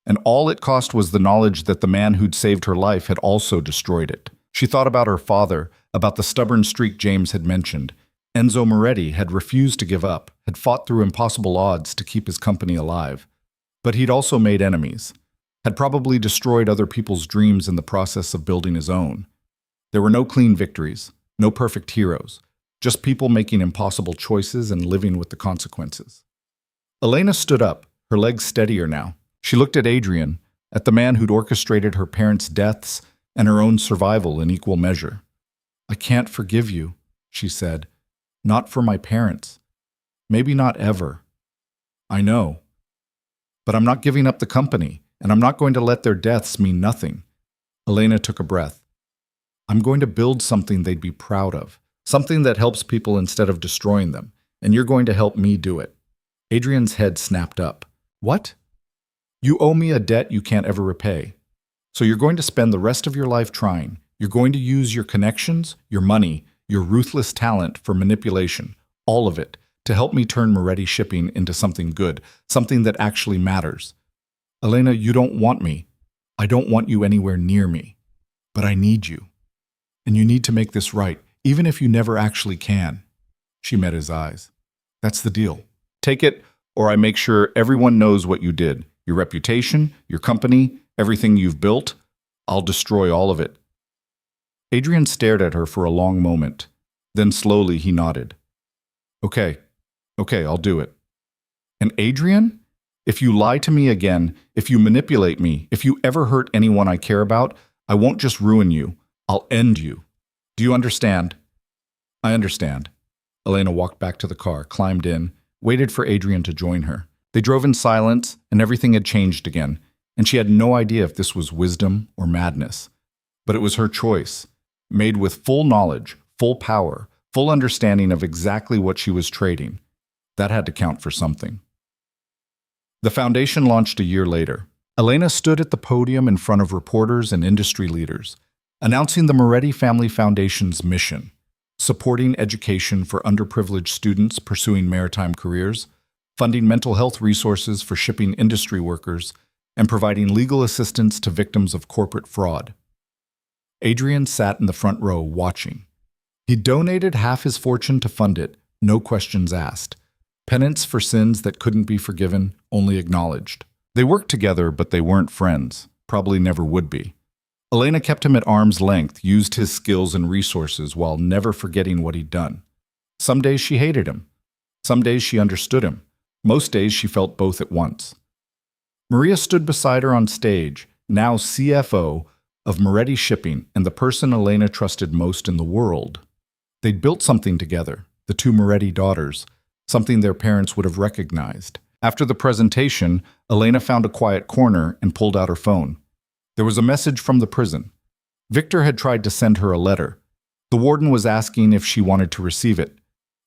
And all it cost was the knowledge that the man who'd saved her life had also destroyed it. She thought about her father, about the stubborn streak James had mentioned. Enzo Moretti had refused to give up, had fought through impossible odds to keep his company alive. But he'd also made enemies, had probably destroyed other people's dreams in the process of building his own. There were no clean victories, no perfect heroes, just people making impossible choices and living with the consequences. Elena stood up, her legs steadier now. She looked at Adrian, at the man who'd orchestrated her parents' deaths and her own survival in equal measure. "I can't forgive you," she said. "Not for my parents. Maybe not ever. I know. But I'm not giving up the company, and I'm not going to let their deaths mean nothing." Elena took a breath. "I'm going to build something they'd be proud of, something that helps people instead of destroying them, and you're going to help me do it." Adrian's head snapped up. "What? You owe me a debt you can't ever repay. So you're going to spend the rest of your life trying. You're going to use your connections, your money, your ruthless talent for manipulation, all of it, to help me turn Moretti Shipping into something good, something that actually matters. Elena, you don't want me. I don't want you anywhere near me. But I need you. And you need to make this right, even if you never actually can." She met his eyes. "That's the deal. Take it, or I make sure everyone knows what you did. Your reputation, your company, everything you've built. I'll destroy all of it." Adrian stared at her for a long moment. Then slowly he nodded. Okay, I'll do it." "And Adrian? If you lie to me again, if you manipulate me, if you ever hurt anyone I care about, I won't just ruin you. I'll end you. Do you understand?" "I understand." Elena walked back to the car, climbed in, waited for Adrian to join her. They drove in silence, and everything had changed again, and she had no idea if this was wisdom or madness. But it was her choice, made with full knowledge, full power, full understanding of exactly what she was trading. That had to count for something. The foundation launched a year later. Elena stood at the podium in front of reporters and industry leaders, announcing the Moretti Family Foundation's mission: supporting education for underprivileged students pursuing maritime careers, funding mental health resources for shipping industry workers, and providing legal assistance to victims of corporate fraud. Adrian sat in the front row watching. He donated half his fortune to fund it, no questions asked. Penance for sins that couldn't be forgiven, only acknowledged. They worked together, but they weren't friends, probably never would be. Elena kept him at arm's length, used his skills and resources while never forgetting what he'd done. Some days she hated him. Some days she understood him. Most days she felt both at once. Maria stood beside her on stage, now CFO of Moretti Shipping and the person Elena trusted most in the world. They'd built something together, the two Moretti daughters, something their parents would have recognized. After the presentation, Elena found a quiet corner and pulled out her phone. There was a message from the prison. Victor had tried to send her a letter. The warden was asking if she wanted to receive it.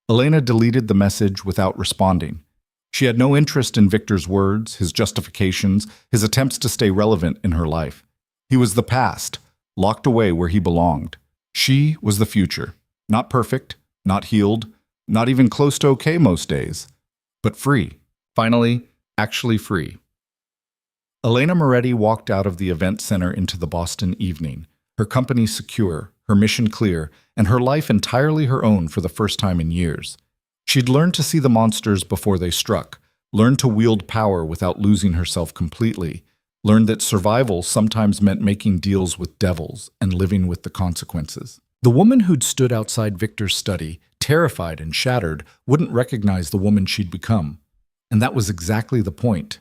Elena deleted the message without responding. She had no interest in Victor's words, his justifications, his attempts to stay relevant in her life. He was the past, locked away where he belonged. She was the future, not perfect, not healed, not even close to okay most days, but free. Finally, actually free. Elena Moretti walked out of the event center into the Boston evening, her company secure, her mission clear, and her life entirely her own for the first time in years. She'd learned to see the monsters before they struck, learned to wield power without losing herself completely, learned that survival sometimes meant making deals with devils and living with the consequences. The woman who'd stood outside Victor's study, terrified and shattered, wouldn't recognize the woman she'd become. And that was exactly the point.